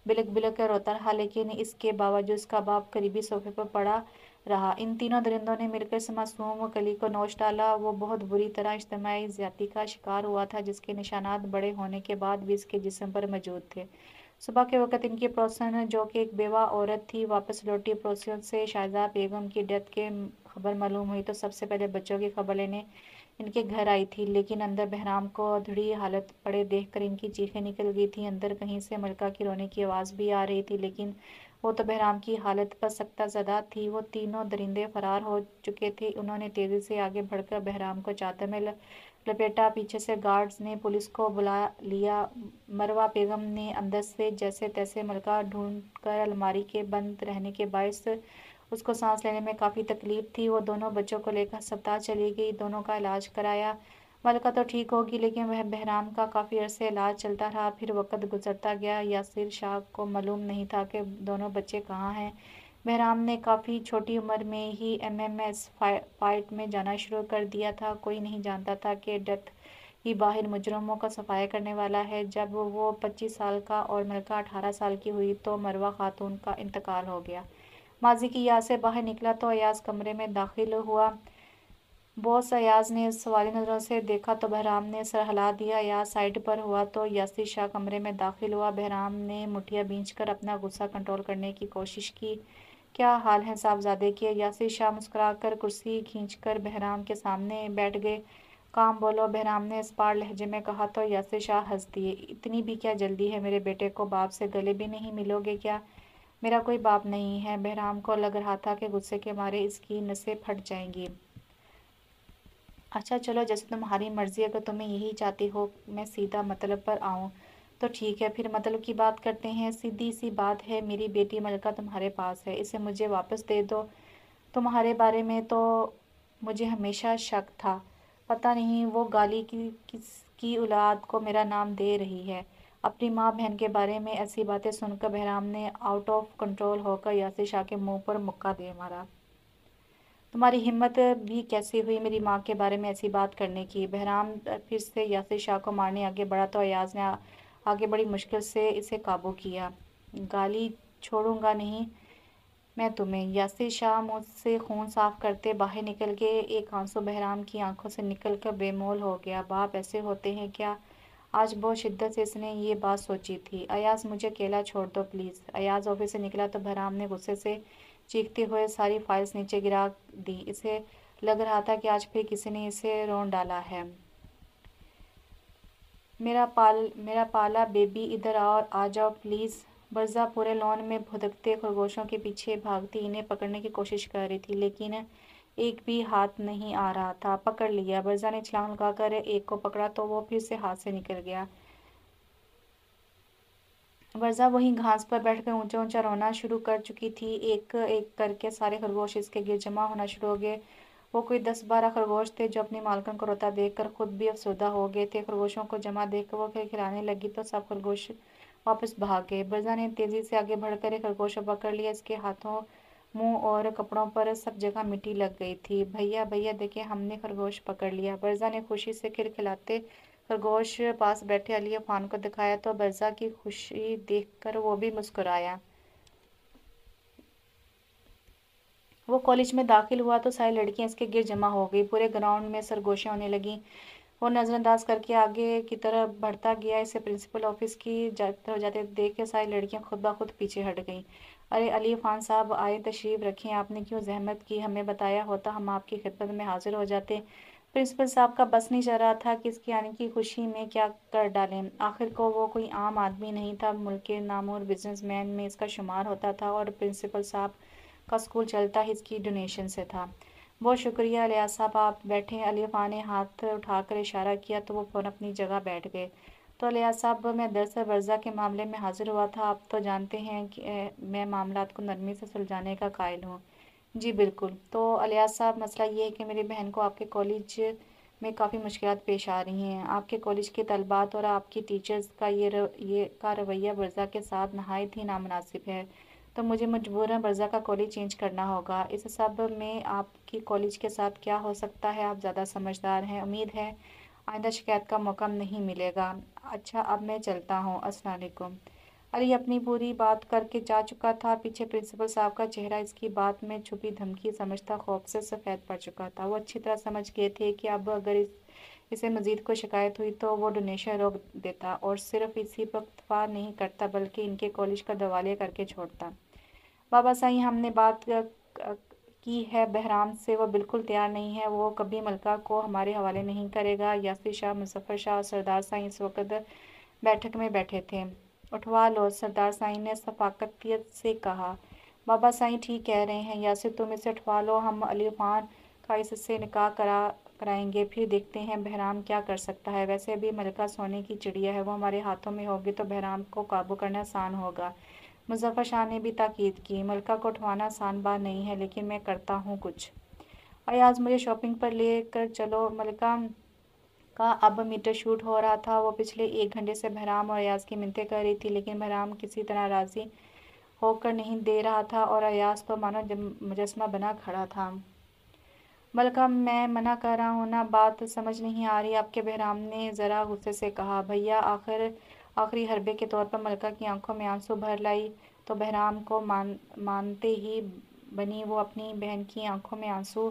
[SPEAKER 1] बिलक बिलक कर रोता रहा, लेकिन इसके बावजूद उसका बाप करीबी सोफे पर पड़ा रहा। इन तीनों दरिंदों ने मिलकर इस मासूम कली को नोच डाला। वो बहुत बुरी तरह इज्तिमाई ज़्यादती का शिकार हुआ था, जिसके निशानात बड़े होने के बाद भी इसके जिस्म पर मौजूद थे। सुबह के वक्त इनकी पड़ोसन, जो कि एक बेवा औरत थी, वापस लौटी। पड़ोसियों से शाइजा बेगम की डेथ के खबर मालूम हुई तो सबसे पहले बच्चों की खबर लेने इनके घर आई थी, लेकिन अंदर बहराम को अधूरी हालत पड़े देखकर इनकी चीखें निकल गई थी। अंदर कहीं से मलिका की रोने की आवाज़ भी आ रही थी, लेकिन वो तो बहराम की हालत पर सख्ता ज़दा थी। वो तीनों दरिंदे फरार हो चुके थे। उन्होंने तेज़ी से आगे बढ़कर बहराम को चादर में लपेटा। पीछे से गार्ड्स ने पुलिस को बुला लिया। मरवा बेगम ने अंदर से जैसे तैसे मलिका ढूंढकर अलमारी के बंद रहने के बायस उसको सांस लेने में काफ़ी तकलीफ थी। वो दोनों बच्चों को लेकर अस्पताल चली गई, दोनों का इलाज कराया। मलिका तो ठीक होगी, लेकिन वह बहराम का काफ़ी अरसे इलाज चलता रहा। फिर वक्त गुजरता गया। यासिर शाह को मालूम नहीं था कि दोनों बच्चे कहाँ हैं। बहराम ने काफ़ी छोटी उम्र में ही MMS फाइट में जाना शुरू कर दिया था। कोई नहीं जानता था कि डेथ ही बाहर मुजरमों का सफाया करने वाला है। जब वो 25 साल का और मलिका 18 साल की हुई तो मरवा खातून का इंतकाल हो गया। माजी की याद से बाहर निकला तो अयाज कमरे में दाखिल हुआ। बॉस अयाज ने सवाली नज़रों से देखा तो बहराम ने सर हिला दिया। अयाज साइड पर हुआ तो यासिर शाह कमरे में दाखिल हुआ। बहराम ने मुठियाँ भींचकर अपना गुस्सा कंट्रोल करने की कोशिश की। क्या हाल है साहबजादे के? यासिर शाह मुस्कुराकर कुर्सी खींचकर बहराम के सामने बैठ गए। काम बोलो, बहराम ने इस्पात लहजे में कहा तो यासिर शाह हंस दिए। इतनी भी क्या जल्दी है मेरे बेटे को? बाप से गले भी नहीं मिलोगे क्या? मेरा कोई बाप नहीं है। बहराम को लग रहा था कि गुस्से के मारे इसकी नसें फट जाएंगी। अच्छा चलो, जैसे तुम्हारी मर्ज़ी। अगर तुम्हें यही चाहती हो मैं सीधा मतलब पर आऊँ तो ठीक है, फिर मतलब की बात करते हैं। सीधी सी बात है, मेरी बेटी मलिका तुम्हारे पास है, इसे मुझे वापस दे दो। तुम्हारे बारे में तो मुझे हमेशा शक था। पता नहीं वो गाली किसकी औलाद को मेरा नाम दे रही है। अपनी माँ बहन के बारे में ऐसी बातें सुनकर बहराम ने आउट ऑफ कंट्रोल होकर यासिर शाह के मुंह पर मुक्का दे मारा। तुम्हारी हिम्मत भी कैसी हुई मेरी माँ के बारे में ऐसी बात करने की? बहराम फिर से यासिर शाह को मारने आगे बढ़ा तो अयाज ने आगे बड़ी मुश्किल से इसे काबू किया। गाली छोड़ूंगा नहीं मैं तुम्हें। यासिर शाह मुझसे खून साफ करते बाहर निकल गए। एक आंसू बहराम की आंखों से निकलकर बेमोल हो गया। बाप ऐसे होते हैं क्या? आज बहुत शिद्दत से इसने ये बात सोची थी। अयाज मुझे अकेला छोड़ दो प्लीज़। अयाज ऑफिस से निकला तो बहराम ने गुस्से से चीखते हुए सारी फाइल्स नीचे गिरा दी। इसे लग रहा था कि आज फिर किसी ने इसे रोन डाला है। मेरा पाला बेबी, इधर आओ, आ जाओ प्लीज़। बरज़ा पूरे लॉन में भुदकते खरगोशों के पीछे भागती इन्हें पकड़ने की कोशिश कर रही थी, लेकिन एक भी हाथ नहीं आ रहा था। पकड़ लिया। बरजा ने छलांग लगाकर एक को पकड़ा तो वो फिर से हाथ से निकल गया। बरजा वहीं घास पर बैठकर ऊंचा ऊंचा रोना शुरू कर चुकी थी। एक एक करके सारे खरगोश इसके गिर जमा होना शुरू हो गए। वो कोई 10-12 खरगोश थे जो अपनी मालकिन को रोता देखकर खुद भी अफसरदा हो गए थे। खरगोशों को जमा देखकर वो खिलखिलाने लगी तो सब खरगोश वापस भाग गए। बरजा ने तेजी से आगे बढ़कर एक खरगोश को पकड़ लिया। इसके हाथों, मुंह और कपड़ों पर सब जगह मिट्टी लग गई थी। भैया भैया देखिए, हमने खरगोश पकड़ लिया। बरजा ने खुशी से खिलखिलाते खरगोश पास बैठे अली अफान को दिखाया तो बरजा की खुशी देखकर वो भी मुस्कुराया। वो कॉलेज में दाखिल हुआ तो सारी लड़कियां इसके गिर जमा हो गई। पूरे ग्राउंड में सरगोशियां होने लगीं। वो नजरअंदाज करके आगे की तरफ बढ़ता गया। इसे प्रिंसिपल ऑफिस की तरफ जाते देख के सारी लड़कियां खुद ब खुद पीछे हट गईं। अरे अली खान साहब आए, तशरीफ रखें। आपने क्यों जहमत की? हमें बताया होता हम आपकी खिदमत में हाजिर हो जाते। प्रिंसिपल साहब का बस नहीं चल रहा था कि इसके आने की खुशी में क्या कर डालें। आखिर को वो कोई आम आदमी नहीं था, मुल्क के नामवर बिजनेसमैन में इसका शुमार होता था और प्रिंसिपल साहब का स्कूल चलता ही इसकी डोनेशन से था। बहुत शुक्रिया लियाज़ साहब, आप बैठें। अली खान ने हाथ उठाकर इशारा किया तो वो फ़ौरन अपनी जगह बैठ गए। तो लियाज़ साहब, मैं दरअसल बरजा के मामले में हाजिर हुआ था। आप तो जानते हैं कि मैं मामलात को नरमी से सुलझाने का कायल हूँ। जी बिल्कुल। तो लियाज़ साहब, मसला ये है कि मेरी बहन को आपके कॉलेज में काफ़ी मुश्किलात पेश आ रही हैं। आपके कॉलेज के तलबात और आपकी टीचर्स का ये रवैया बरजा के साथ नहायत ही नामुनासिब है। तो मुझे मजबूरन बरजा का कॉलेज चेंज करना होगा। इस सब में आपकी कॉलेज के साथ क्या हो सकता है? आप ज़्यादा समझदार हैं। उम्मीद है आइंदा शिकायत का मौका नहीं मिलेगा। अच्छा, अब मैं चलता हूँ। अस्सलाम वालेकुम। अली अपनी पूरी बात करके जा चुका था। पीछे प्रिंसिपल साहब का चेहरा इसकी बात में छुपी धमकी समझता खौफ से सफ़ेद पड़ चुका था। वो अच्छी तरह समझ गए थे कि अब अगर इसे मज़ीद कोई शिकायत हुई तो वो डोनेशन रोक देता और सिर्फ इसी पर इक्तफा नहीं करता बल्कि इनके कॉलेज का दवालिया करके छोड़ता। बाबा साईं, हमने बात की है बहराम से, वो बिल्कुल तैयार नहीं है। वो कभी मलका को हमारे हवाले नहीं करेगा। यासिर शाह, मुजफ्फर शाह और सरदार साईं इस वक्त बैठक में बैठे थे। उठवा लो, सरदार साईं ने शफाकतियत से कहा। बाबा साईं ठीक कह रहे हैं यासिर, तुम इसे उठवा लो। हम अली खान का इससे निकाह कराएंगे, फिर देखते हैं बहराम क्या कर सकता है। वैसे भी मलका सोने की चिड़िया है, वो हमारे हाथों में होगी तो बहराम को काबू करना आसान होगा। मुजफ्फर शाह ने भी ताकीद की। मलका को उठवाना आसान बात नहीं है, लेकिन मैं करता हूँ कुछ। अयाज, मुझे शॉपिंग पर ले कर चलो। मलका का अब मीटर शूट हो रहा था। वो पिछले 1 घंटे से बहराम और अयाज की मिन्नतें कर रही थी, लेकिन बहराम किसी तरह राज़ी होकर नहीं दे रहा था और अयाज तो मानो मुजस्मा बना खड़ा था। मलका, मैं मना कर रहा हूँ ना, बात समझ नहीं आ रही आपके? बहराम ने ज़रा गुस्से से कहा। भैया, आखिरी हरबे के तौर पर मलका की आंखों में आंसू भर लाई तो बहराम को मानते ही बनी वो अपनी बहन की आंखों में आंसू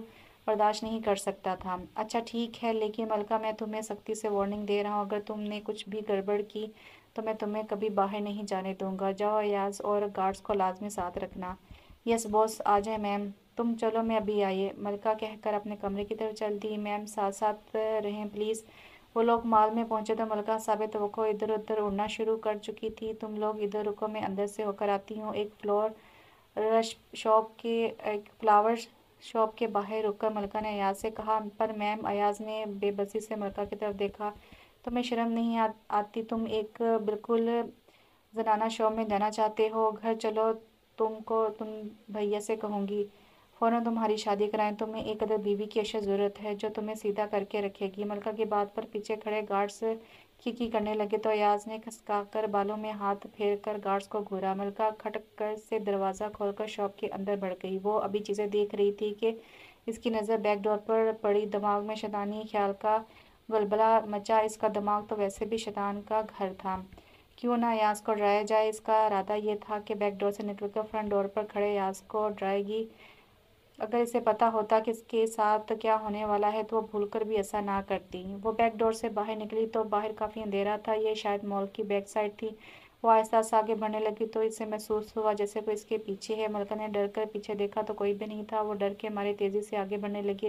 [SPEAKER 1] बर्दाश्त नहीं कर सकता था। अच्छा ठीक है, लेकिन मलका, मैं तुम्हें सख्ती से वार्निंग दे रहा हूँ, अगर तुमने कुछ भी गड़बड़ की तो मैं तुम्हें कभी बाहर नहीं जाने दूंगा। जाओ अयाज, और गार्ड्स को लाजमी साथ रखना। यस बॉस, आ जाए मैम। तुम चलो, मैं अभी आई। मलका कहकर अपने कमरे की तरफ चल दी। मैम, साथ साथ रहें प्लीज़। वो लोग मॉल में पहुंचे तो मलका साबित तवक्को इधर उधर उड़ना शुरू कर चुकी थी। तुम लोग इधर रुको, मैं अंदर से होकर आती हूँ। एक फ्लावर शॉप के बाहर रुककर मलका ने अयाज से कहा। पर मैम, अयाज ने बेबसी से मलका की तरफ देखा। तुम्हें शर्म नहीं आती? तुम एक बिल्कुल ज़नाना शॉप में जाना चाहते हो? घर चलो, तुम भैया से कहूँगी फ़ौरन तुम्हारी शादी कराएं। तुम्हें एक अदर बीवी की अशद ज़रूरत है जो तुम्हें सीधा करके रखेगी। मलका की बात पर पीछे खड़े गार्ड्स खिकी करने लगे तो अयाज ने खसकाकर बालों में हाथ फेर कर गार्ड्स को घूरा। मलका खटक कर से दरवाज़ा खोलकर शॉप के अंदर बढ़ गई। वो अभी चीज़ें देख रही थी कि इसकी नज़र बैक डोर पर पड़ी। दिमाग में शैतानी ख्याल का गलबला मचा। इसका दिमाग तो वैसे भी शैतान का घर था, क्यों ना अयाज को डराया जाए। इसका इरादा ये था कि बैक डोर से निकलकर फ्रंट डोर पर खड़े अयाज को डराएगी। अगर इसे पता होता कि इसके साथ क्या होने वाला है तो वो भूलकर भी ऐसा ना करती। वो बैक डोर से बाहर निकली तो बाहर काफ़ी अंधेरा था। ये शायद मॉल की बैक साइड थी। वो आहिस्ता आहिस्ता आगे बढ़ने लगी तो इसे महसूस हुआ जैसे कोई इसके पीछे है। मलका ने डर कर पीछे देखा तो कोई भी नहीं था। वो डर के मारे तेज़ी से आगे बढ़ने लगी।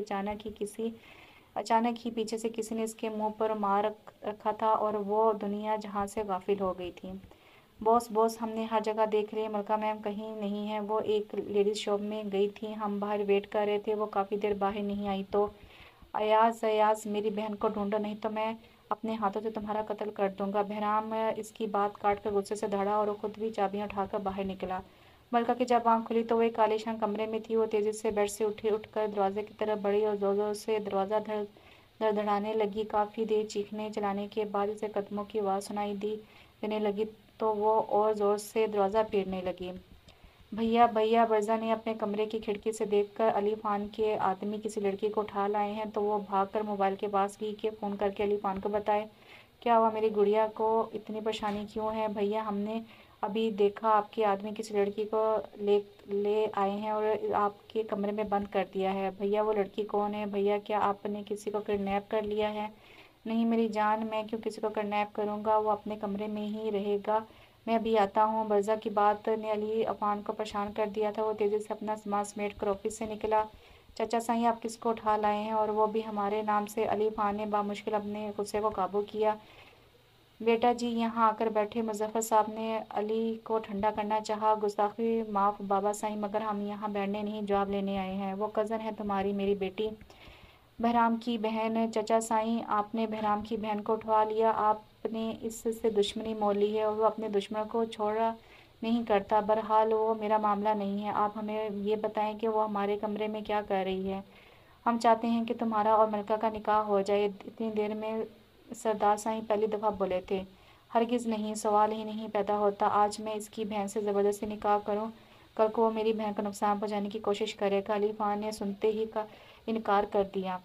[SPEAKER 1] अचानक ही पीछे से किसी ने इसके मुंह पर मार रखा था और वो दुनिया जहाँ से गाफिल हो गई थी। बॉस बॉस हमने हर जगह देख रही है, मलका मैम कहीं नहीं है। वो एक लेडीज़ शॉप में गई थी, हम बाहर वेट कर रहे थे, वो काफ़ी देर बाहर नहीं आई। तो अयाज अयाज मेरी बहन को ढूंढो, नहीं तो मैं अपने हाथों से तुम्हारा कत्ल कर दूंगा। बहराम इसकी बात काट कर गुस्से से धड़ा और वो खुद भी चाबियां उठाकर बाहर निकला। मलका की जब आंख खुली तो वो एक आलीशान कमरे में थी। वो तेजी से बेड से उठकर दरवाजे की तरफ बढ़ी और जोर जोर से दरवाज़ा धड़धड़ाने लगी। काफ़ी देर चीखने चलाने के बाद इसे कदमों की आवाज़ सुनाई देने लगी तो वो और ज़ोर से दरवाज़ा पीटने लगी। भैया भैया, बरजा ने अपने कमरे की खिड़की से देखकर अली खान के आदमी किसी लड़की को उठा लाए हैं। तो वो भागकर मोबाइल के पास गई कि फ़ोन करके अली खान को बताए क्या हुआ, मेरी गुड़िया को इतनी परेशानी क्यों है। भैया हमने अभी देखा आपके आदमी किसी लड़की को ले ले आए हैं और आपके कमरे में बंद कर दिया है। भैया वो लड़की कौन है भैया, क्या आपने किसी को किडनैप कर लिया है। नहीं मेरी जान, मैं क्यों किसी को किडनैप करूँगा, वो अपने कमरे में ही रहेगा, मैं अभी आता हूँ। बरजा की बात ने अली अफान को परेशान कर दिया था। वो तेज़ी से अपना सामान समेट कर ऑफिस से निकला। चाचा साईं आप किसको उठा लाए हैं, और वो भी हमारे नाम से। अली खान ने बामुश्किल अपने गुस्से को काबू किया। बेटा जी यहाँ आकर बैठे। मुजफ्फर साहब ने अली को ठंडा करना चाहा। गुस्ताखी माफ़ बाबा साईं, मगर हम यहाँ बैठने नहीं जवाब लेने आए हैं। वो कज़न है तुम्हारी, मेरी बेटी बहराम की बहन। चचा साईं आपने बहराम की बहन को उठवा लिया, आपने इससे दुश्मनी मोल ली है और वो अपने दुश्मन को छोड़ा नहीं करता। बहरहाल वो मेरा मामला नहीं है, आप हमें ये बताएं कि वो हमारे कमरे में क्या कर रही है। हम चाहते हैं कि तुम्हारा और मलका का निकाह हो जाए। इतनी देर में सरदार साईं पहली दफ़ा बोले थे। हरगिज़ नहीं, सवाल ही नहीं पैदा होता। आज मैं इसकी बहन से ज़बरदस्ती निकाह करूं, कल को वो मेरी बहन को नुकसान पहुंचाने की कोशिश करेगा। अली खान ने सुनते ही का इनकार कर दिया।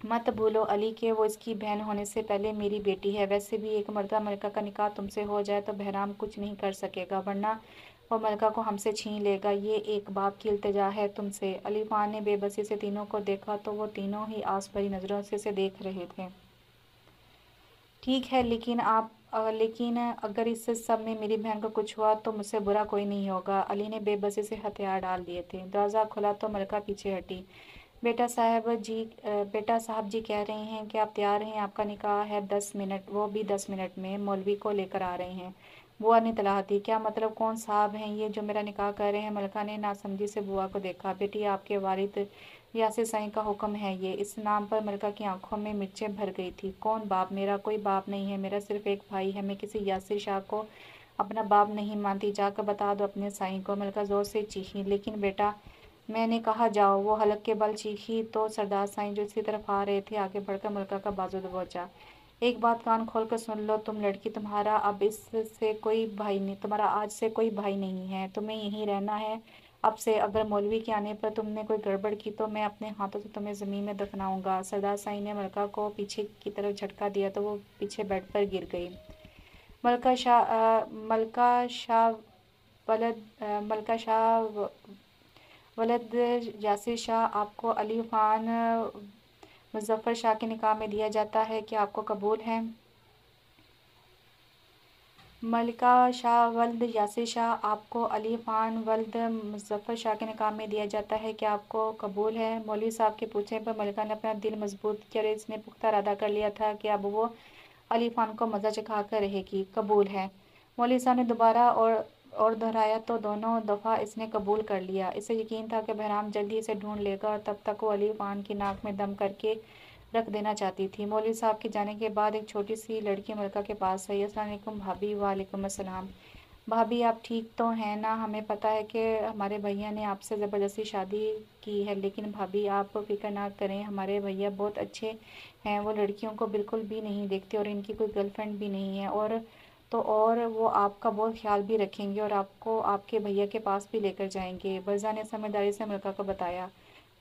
[SPEAKER 1] मत भूलो अली के वो इसकी बहन होने से पहले मेरी बेटी है। वैसे भी एक मर्दा मलका का निकाह तुमसे हो जाए तो बहराम कुछ नहीं कर सकेगा, वरना वो मलका को हमसे छीन लेगा। ये एक बाप की इल्तिजा है तुमसे। अली खान ने बेबसी से तीनों को देखा तो वो तीनों ही आस भरी नज़रों से उसे देख रहे थे। ठीक है, लेकिन अगर इस सब में मेरी बहन को कुछ हुआ तो मुझसे बुरा कोई नहीं होगा। अली ने बेबसी से हथियार डाल दिए थे। दरवाज़ा खुला तो मलका पीछे हटी। बेटा साहब जी कह रहे हैं कि आप तैयार हैं, आपका निकाह है 10 मिनट, वो भी 10 मिनट में। मौलवी को लेकर आ रहे हैं। बुआ ने तलाह दी। क्या मतलब, कौन साहब हैं ये जो मेरा निकाह कर रहे हैं। मलका ने नासमझी से बुआ को देखा। बेटी आपके वालिद यासिर साईं का हुक्म है ये। इस नाम पर मलका की आंखों में मिर्चें भर गई थी। कौन बाप, मेरा कोई बाप नहीं है, मेरा सिर्फ एक भाई है। मैं किसी यासिर शाह को अपना बाप नहीं मानती, जाकर बता दो अपने साईं को। मलका जोर से चीखी। लेकिन बेटा, मैंने कहा जाओ। वो हलक के बल चीखी तो सरदार साईं जो इसी तरफ आ रहे थे आगे बढ़कर मलका का बाजू दबोचा। एक बात कान खोल कर सुन लो तुम लड़की, तुम्हारा अब इससे कोई भाई नहीं, तुम्हारा आज से कोई भाई नहीं है, तुम्हें यहीं रहना है अब से। अगर मौलवी के आने पर तुमने कोई गड़बड़ की तो मैं अपने हाथों से तुम्हें ज़मीन में दफनाऊंगा। सरदार साईं ने मलका को पीछे की तरफ झटका दिया तो वो पीछे बेड पर गिर गई। मलका शाह मलका शाह वलद यासिर शाह, आपको अली खान मुजफ्फर शाह के निकाह में दिया जाता है, क्या आपको कबूल है। मलिका शाह वल्द यासिर शाह, आपको अली खान वल्द मुजफ्फर शाह के निकाह में दिया जाता है, क्या आपको कबूल है। मौलवी साहब के पूछने पर मलिका ने अपना दिल मजबूत किया और इसने पुख्ता इरादा कर लिया था कि अब वो अली खान को मज़ा चखा कर रहेगी। कबूल है, मौलवी साहब ने दोबारा और दोहराया तो दोनों दफ़ा इसने कबूल कर लिया। इसे यकीन था कि बहराम जल्दी इसे ढूंढ लेगा और तब तक वो अली खान की नाक में दम करके रख देना चाहती थी। मौलवी साहब के जाने के बाद एक छोटी सी लड़की मलका के पास आई। अस्सलाम वालेकुम भाभी। वालेकुम अस्सलाम। भाभी आप ठीक तो हैं ना, हमें पता है कि हमारे भैया ने आपसे ज़बरदस्ती शादी की है, लेकिन भाभी आप फिक्र ना करें, हमारे भैया बहुत अच्छे हैं, वो लड़कियों को बिल्कुल भी नहीं देखते और इनकी कोई गर्लफ्रेंड भी नहीं है। और वो आपका बहुत ख्याल भी रखेंगे और आपको आपके भैया के पास भी लेकर जाएंगे। बरजा ने समझदारी से मलका को बताया।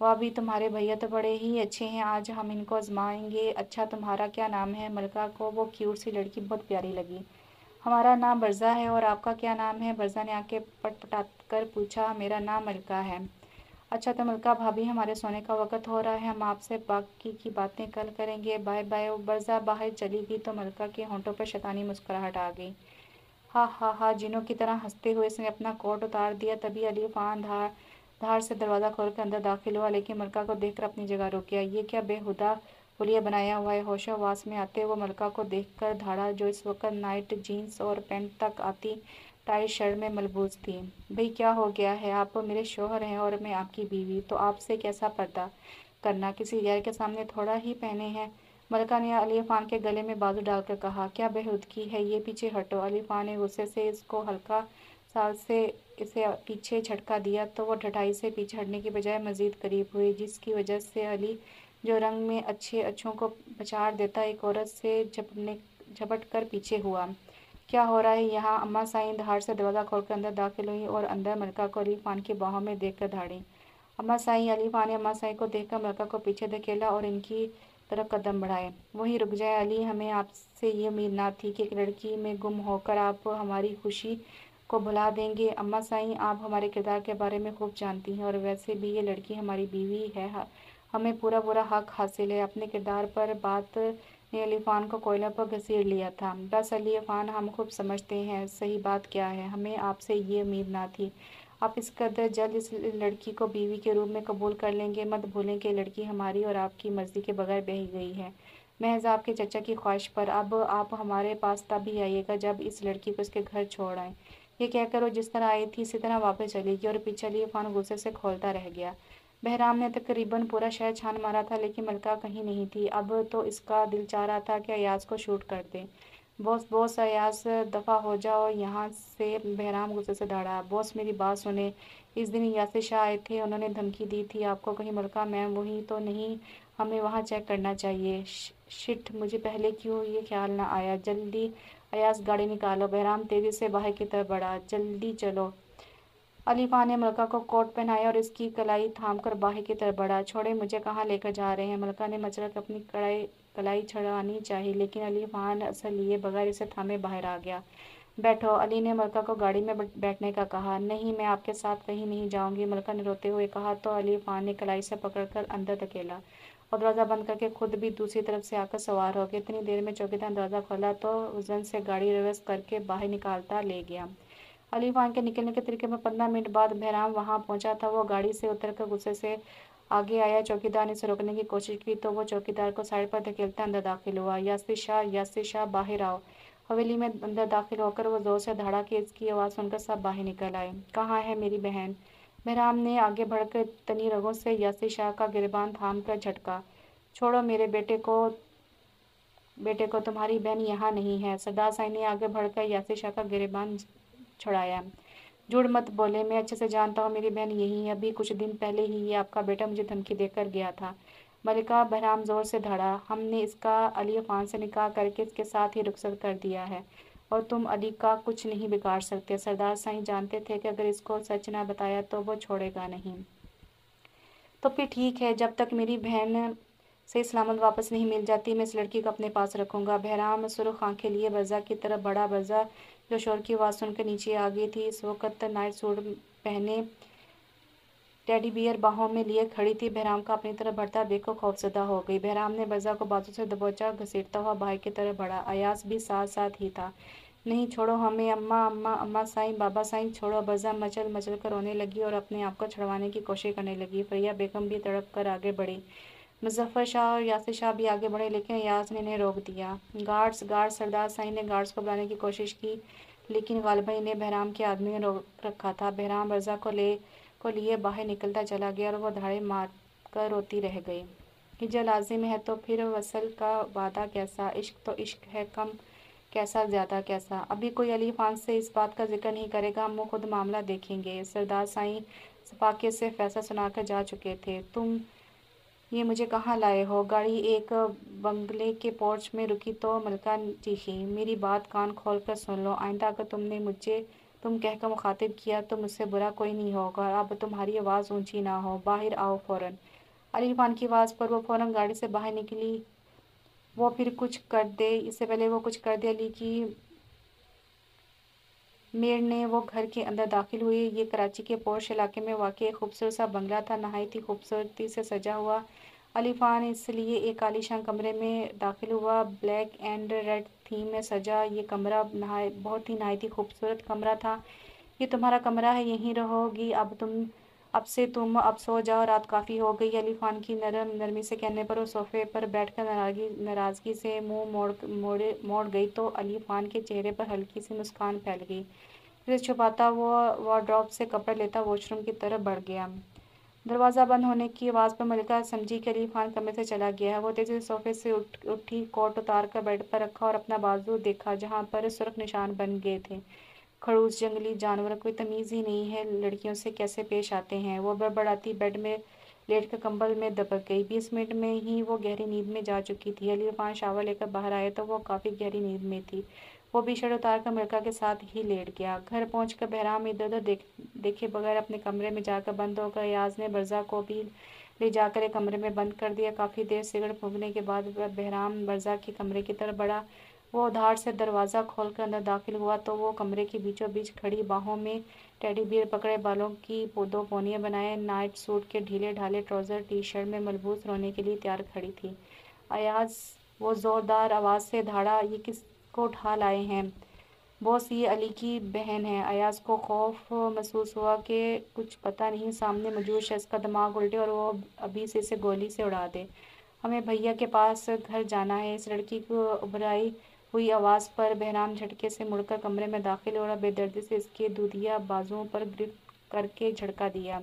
[SPEAKER 1] वाह भी, तुम्हारे भैया तो बड़े ही अच्छे हैं, आज हम इनको आजमाएंगे। अच्छा तुम्हारा क्या नाम है। मलका को वो क्यूट सी लड़की बहुत प्यारी लगी। हमारा नाम बरजा है, और आपका क्या नाम है। बरजा ने आंखें पटपटा कर पूछा। मेरा नाम मलका है। अच्छा तो मलका भाभी, हमारे सोने का वक्त हो रहा है, हम आपसे बाकी की बातें कल करेंगे। Bye bye. बरजा बाहर चली गई तो मलका के होंठों पर शैतानी मुस्कुराहट आ गई। हा हा हा, जिनों की तरह हंसते हुए उसने अपना कोट उतार दिया। तभी अली खान धार से दरवाज़ा खोलकर अंदर दाखिल हुआ, लेकिन मलका को देखकर अपनी जगह रुक गया। ये क्या बेहुदा हुलिया बनाया हुआ है। होशोवास में आते वो मलका को देखकर धाड़ा, जो इस वक्त नाइट जीन्स और पैंट तक आती टाइट शर्ट में मलबूस थी। भाई क्या हो गया है? आप मेरे शोहर हैं और मैं आपकी बीवी, तो आपसे कैसा पर्दा करना? किसी गैर के सामने थोड़ा ही पहने हैं। मलका ने अली खान के गले में बाजू डालकर कहा, क्या बेहूदगी है ये, पीछे हटो। अली खान ने गुस्से से इसको हल्का साल से इसे पीछे झटका दिया तो वो ढटाई से पीछे हटने की बजाय मजीद करीब हुई, जिसकी वजह से अली, जो रंग में अच्छे अच्छों को पछाड़ देता, एक औरत से झपट कर पीछे हुआ। क्या हो रहा है यहाँ? अम्मा साईं धार से दरवाज़ा खोलकर अंदर दाखिल हुई और अंदर मलका को अली खान की बाहों में देखकर धाड़ी। अम्मा साईं। अली खान ने अम्मा साईं को देखकर मलका को पीछे धकेला और इनकी तरफ कदम बढ़ाए। वहीं रुक जाए अली, हमें आपसे ये उम्मीद ना थी कि एक लड़की में गुम होकर आप हमारी खुशी को भुला देंगे। अम्मा साईं, आप हमारे किरदार के बारे में खूब जानती हैं और वैसे भी ये लड़की हमारी बीवी है, हमें पूरा पूरा हक हासिल है। अपने किरदार पर बात ने अली खान को कोयले पर घसीट लिया था। बस अली खान, हम खूब समझते हैं सही बात क्या है, हमें आपसे ये उम्मीद ना थी। आप इस कदर जल्द इस लड़की को बीवी के रूप में कबूल कर लेंगे। मत भूलें कि लड़की हमारी और आपकी मर्जी के बगैर ब्याही गई है, महज आपके चचा की ख्वाहिश पर। अब आप हमारे पास तभी आइएगा जब इस लड़की को इसके घर छोड़ आए। ये कहकर वो जिस तरह आई थी इसी तरह वापस चली गई और पीछे अली खान गुस्से से खोलता रह गया। बहराम ने तकरीबन पूरा शहर छान मारा था, लेकिन मलका कहीं नहीं थी। अब तो इसका दिल चाह रहा था कि अयाज को शूट कर दे। बॉस बॉस, अयाज दफ़ा हो जाओ यहाँ से, बहराम गुस्से से दौड़ा। बॉस मेरी बात सुने, इस दिन यासिर शाह आए थे, उन्होंने धमकी दी थी आपको। कहीं मलका मैम वही तो नहीं? हमें वहाँ चेक करना चाहिए। शिट, मुझे पहले क्यों ये ख्याल ना आया। जल्दी अयाज गाड़ी निकालो। बहराम तेजी से बाहर की तरफ बढ़ा। जल्दी चलो। अली खान ने मलका को कोट पहनाया और इसकी कलाई थामकर बाहर की तरफ बढ़ा। छोड़े, मुझे कहाँ लेकर जा रहे हैं? मलका ने मचलकर अपनी कलाई छड़ानी चाहिए, लेकिन अली खान असर लिए बगैर इसे थामे बाहर आ गया। बैठो। अली ने मलका को गाड़ी में बैठने का कहा। नहीं, मैं आपके साथ कहीं नहीं जाऊंगी, मलका ने रोते हुए कहा। तो अली खान ने कलाई से पकड़कर अंदर धकेला और दरवाज़ा बंद करके खुद भी दूसरी तरफ से आकर सवार हो गया। इतनी देर में चौकीदार ने दरवाज़ा खोला तो वजन से गाड़ी रिवर्स करके बाहर निकालता ले गया। अली खान के निकलने के तरीके में 15 मिनट बाद बहराम वहां पहुंचा था। वो गाड़ी से उतरकर गुस्से से आगे आया। चौकीदार ने इसे रोकने की कोशिश की तो वो चौकीदार को साइड पर धकेलता अंदर दाखिल हुआ। यासिर शाह, बाहर आओ। हवेली में अंदर दाखिल होकर वो जोर से धड़ा कि इसकी आवाज़ सुनकर सब बाहर निकल आए। कहाँ है मेरी बहन? बहराम ने आगे बढ़कर तनी रगों से यासिर शाह का गिरबान थाम कर झटका। छोड़ो मेरे बेटे को, तुम्हारी बहन यहाँ नहीं है। सरदार साईं ने आगे बढ़कर यासिर शाह का गिरबान छुड़ाया। झूठ मत बोले, मैं अच्छे से जानता हूँ मेरी बहन यही है। अभी कुछ दिन पहले ही ये आपका बेटा मुझे धमकी देकर गया था। मलिका। बहराम जोर से धड़ा। हमने इसका अली खान से निकाह करके इसके साथ ही रुखसत कर दिया है और तुम अली का कुछ नहीं बिगाड़ सकते। सरदार साईं जानते थे कि अगर इसको सच ना बताया तो वो छोड़ेगा नहीं। तो फिर ठीक है, जब तक मेरी बहन सही सलामत वापस नहीं मिल जाती मैं इस लड़की को अपने पास रखूंगा। बहराम सुर्ख आंखें लिए बज़ा की तरफ बढ़ा। बज़ा, जो शोर की आवाज़ सुनकर नीचे आ गई थी, इस वक्त नाइट सूट पहने टेडी बियर बाहों में लिए खड़ी थी। बहराम का अपनी तरफ बढ़ता देखो खौफजदा हो गई। बहराम ने बज़ा को बाजू से दबोचा, घसीटता हुआ बाहर की तरफ बढ़ा। अयास भी साथ साथ ही था। नहीं, छोड़ो हमें। अम्मा अम्मा अम्मा साईं, बाबा साईं, छोड़ो। बज़ा मचल मचल कर रोने लगी और अपने आप को छुड़वाने की कोशिश करने लगी। फरिया बेगम भी तड़प कर आगे बढ़ी। मुजफ्फर शाह और यासिर शाह भी आगे बढ़े, लेकिन अयाज ने इन्हें रोक दिया। गार्ड्स गार्ड्स, सरदार साईं ने गार्ड्स को बुलाने की कोशिश की, लेकिन गालिबा इन्हें बहराम के आदमी ने रोक रखा था। बहराम रज़ा को लिए बाहर निकलता चला गया और वह धाड़े मार कर रोती रह गई। हिजर लाजिम है तो फिर वसल का वादा कैसा? इश्क तो इश्क है, कम कैसा ज़्यादा कैसा? अभी कोई अली खान से इस बात का जिक्र नहीं करेगा, हम खुद मामला देखेंगे। सरदार साईं सपाके से फैसला सुनाकर जा चुके थे। तुम ये मुझे कहाँ लाए हो? गाड़ी एक बंगले के पोर्च में रुकी तो मलका चीखी। मेरी बात कान खोल कर सुन लो। आइंदा अगर तुमने मुझे तुम कहकर मुखातिब किया तो मुझसे बुरा कोई नहीं होगा। अब तुम्हारी आवाज़ ऊंची ना हो। बाहर आओ फौरन। अली खान की आवाज़ पर वो फौरन गाड़ी से बाहर निकली। इससे पहले वो कुछ कर दे, अली की मेयर ने वो घर के अंदर दाखिल हुई। ये कराची के पोश इलाके में वाक़ एक खूबसूरत सा बंगला था, नहायत ही खूबसूरती से सजा हुआ। अली खान इसलिए एक आलीशान कमरे में दाखिल हुआ। ब्लैक एंड रेड थीम में सजा ये कमरा बहुत ही नहायत ही खूबसूरत कमरा था। ये तुम्हारा कमरा है, यहीं रहोगी अब तुम? اب سے تم اب سو جاؤ، رات کافی ہو گئی۔ علی خان کی نرمی سے کہنے پر وہ صوفے پر بیٹھ کر ناراضگی سے منہ موڑ گئی تو علی خان کے چہرے پر ہلکی سی مسکان پھیل گئی۔ پھر چھپاتا وہ وارڈروب سے کپڑے لیتا واش روم کی طرف بڑھ گیا۔ دروازہ بند ہونے کی آواز پر ملکہ سمجھی کہ علی خان کمرے سے چلا گیا ہے۔ وہ تیزی سے صوفے سے اٹھی، کوٹ اتار کر بیڈ پر رکھا اور اپنا بازو دیکھا جہاں پر سرخ نشان بن گئے تھے۔ خڑوس، جنگلی جانور، کوئی تمیز ہی نہیں ہے لڑکیوں سے کیسے پیش آتے ہیں۔ وہ بڑبڑاتی بیڈ میں لیٹ کر کمبل میں دبک گئی۔ 20 منٹ میں ہی وہ گہری نیند میں جا چکی تھی۔ علی خان شاور لے کر باہر آئے تو وہ کافی گہری نیند میں تھی۔ وہ بھی شرٹ اتار کر ملکہ کے ساتھ ہی لیٹ گیا۔ گھر پہنچ کر بہرام ادھر ادھر دیکھے بغیر اپنے کمرے میں جا کر بند ہو گیا۔ ایاز نے برزا کو بھی لے جا کر ایک کمرے میں بند کر دیا۔ کافی دیر سگریٹ پھونکنے کے بعد بہرام برزا کے کمرے کی طرف بڑھا۔ وہ دھاڑ سے دروازہ کھول کر اندر داخل ہوا تو وہ کمرے کے بیچوں بیچ کھڑی، باہوں میں ٹیڈی بیئر پکڑے، بالوں کی 2 پونیاں بنائے، نائٹ سوٹ کے ڈھیلے ڈھالے ٹراؤزر ٹی شرٹ میں ملبوس رونے کے لیے تیار کھڑی تھی۔ ایاز، وہ زوردار آواز سے دھاڑا، یہ کس کو اٹھا لائے ہیں؟ باس، یہ علی کی بہن ہے۔ ایاز کو خوف محسوس ہوا کہ کچھ پتہ نہیں سامنے موجود شخص کا دماغ الٹے اور وہ ابھی سے اسے گولی سے اڑا دے۔ ہمیں بھیا کے پاس گھر جانا ہے۔ اس لڑکی کی ابھرائی ہوئی آواز پر بہرام جھٹکے سے مڑ کر کمرے میں داخل ہوا اور بے دردی سے اس کے دودھیا بازوؤں پر گرفت کر کے جھٹکا دیا۔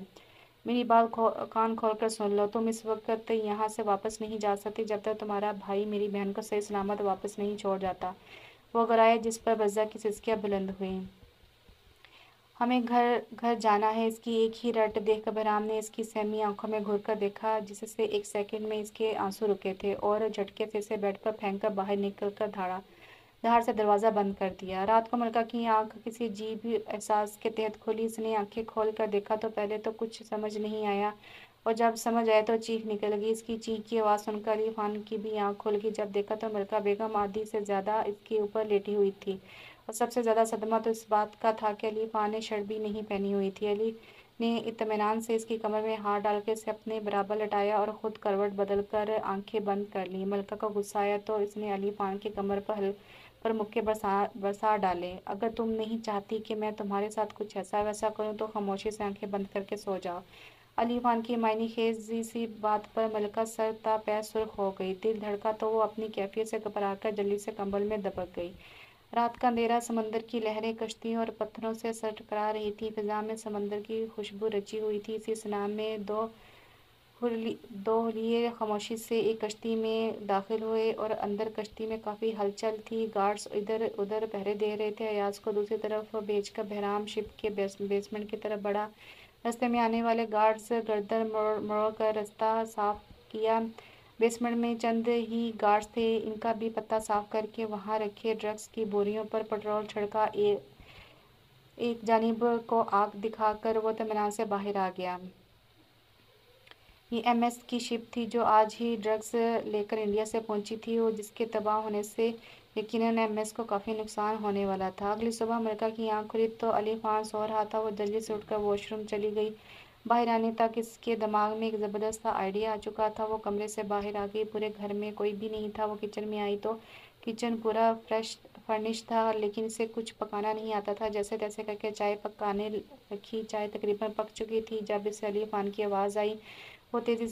[SPEAKER 1] میری بات کان کھول کر سن لو، تم اس وقت یہاں سے واپس نہیں جا سکتی جب تک تمہارا بھائی میری بہن کو صحیح سلامت واپس نہیں چھوڑ جاتا۔ وہ گرایا جس پر برزا کی سسکیاں بلند ہوئیں۔ ہمیں گھر جانا ہے۔ اس کی ایک ہی رٹ دیکھ کر بہرام نے اس کی سہمی آنکھوں میں گھور کر دیکھا جس سے ایک سیکنڈ میں اس کے آنسو رکے تھے اور جھٹکے سے اسے بیڈ پر پھینک کر باہر نکل کر دھاڑ سے دروازہ بند کر دیا۔ رات کو ملکہ کی آنکھ کسی عجیب احساس کے تحت کھلی۔ اس نے آنکھیں کھول کر دیکھا تو پہلے تو کچھ سمجھ نہیں آیا اور جب سمجھ آیا تو چیخ نکل گئی۔ اس کی چیخ کی آواز سن کر علی خان کی بھی آنکھ کھل گئی۔ جب دیکھا تو ملکہ بیگم آدھی سے زیادہ اس کے اوپر لیٹی ہوئی تھی اور سب سے زیادہ صدمہ تو اس بات کا تھا کہ علی خان نے شرٹ بھی نہیں پہنی ہوئی تھی۔ علی نے اطمینان سے اس کی کمر میں ہاتھ ڈال کر اسے اپنے برابر لٹایا اور خود کروٹ بدل کر آنکھیں بند کر لیں۔ ملکہ کو غصہ آیا تو اس نے علی خان کی کمر پر مکے برسا ڈالے۔ اگر تم نہیں چاہتی کہ میں تمہارے ساتھ کچھ ایسا ویسا کروں تو خاموشی سے آنکھیں بند کر کے سو جاؤ۔ علی خان کی معنی خیز سی بات پر ملکہ سر تا پیر سرخ ہو گئی۔ دل دھڑکا تو وہ اپنی کیفیت سے گھبرا کر جلدی سے کمبل میں دبک گئی۔ رات کا اندھیرا، سمندر کی لہریں کشتیوں اور پتھروں سے سر ٹکرا رہی تھیں۔ فضا میں سمندر کی خوشبو رچی ہوئی تھی۔ اسی صحنہ میں دو حلیے خاموشی سے ایک کشتی میں داخل ہوئے اور اندر کشتی میں کافی ہلچل تھی۔ گارڈز ادھر ادھر پہرے دے رہے تھے۔ ایاز کو دوسری طرف بھیج کر بہرام شپ کے بیسمنٹ کی طرف بڑھا۔ راستے میں آنے والے گارڈز گردن موڑ کر راستہ صاف کیا۔ بیسمنٹ میں چند ہی گارڈز تھے۔ ان کا بھی پتہ صاف کر کے وہاں رکھے ڈرگس کی بوریوں پر پٹرول چھڑکا۔ ایک جانب کو آگ دکھا کر وہ اطمینان سے باہر آ گیا۔ یہ ایم ایس کی شپ تھی جو آج ہی ڈرگس لے کر انڈیا سے پہنچی تھی اور جس کے تباہ ہونے سے یقیناً ایم ایس کو کافی نقصان ہونے والا تھا۔ اگلی صبح ملکہ کی آنکھ کھلی تو علی خان سو رہا تھا۔ وہ جلدی سے اٹھ کر واش روم چلی گئی۔ باہر آنے تک اس کے دماغ میں ایک زبردست سا آئیڈیا آ چکا تھا۔ وہ کمرے سے باہر آ گئی۔ پورے گھر میں کوئی بھی نہیں تھا۔ وہ کچن میں آئی تو کچن پورا فرنش تھا لیکن اسے کچھ پکانا نہیں آتا تھا۔ جیسے تیسے کر کے چائے پکانے رکھی۔ چائے تقریباً پک چکی تھی جب اسے علی خان کی آواز آئی۔ وہ تیزی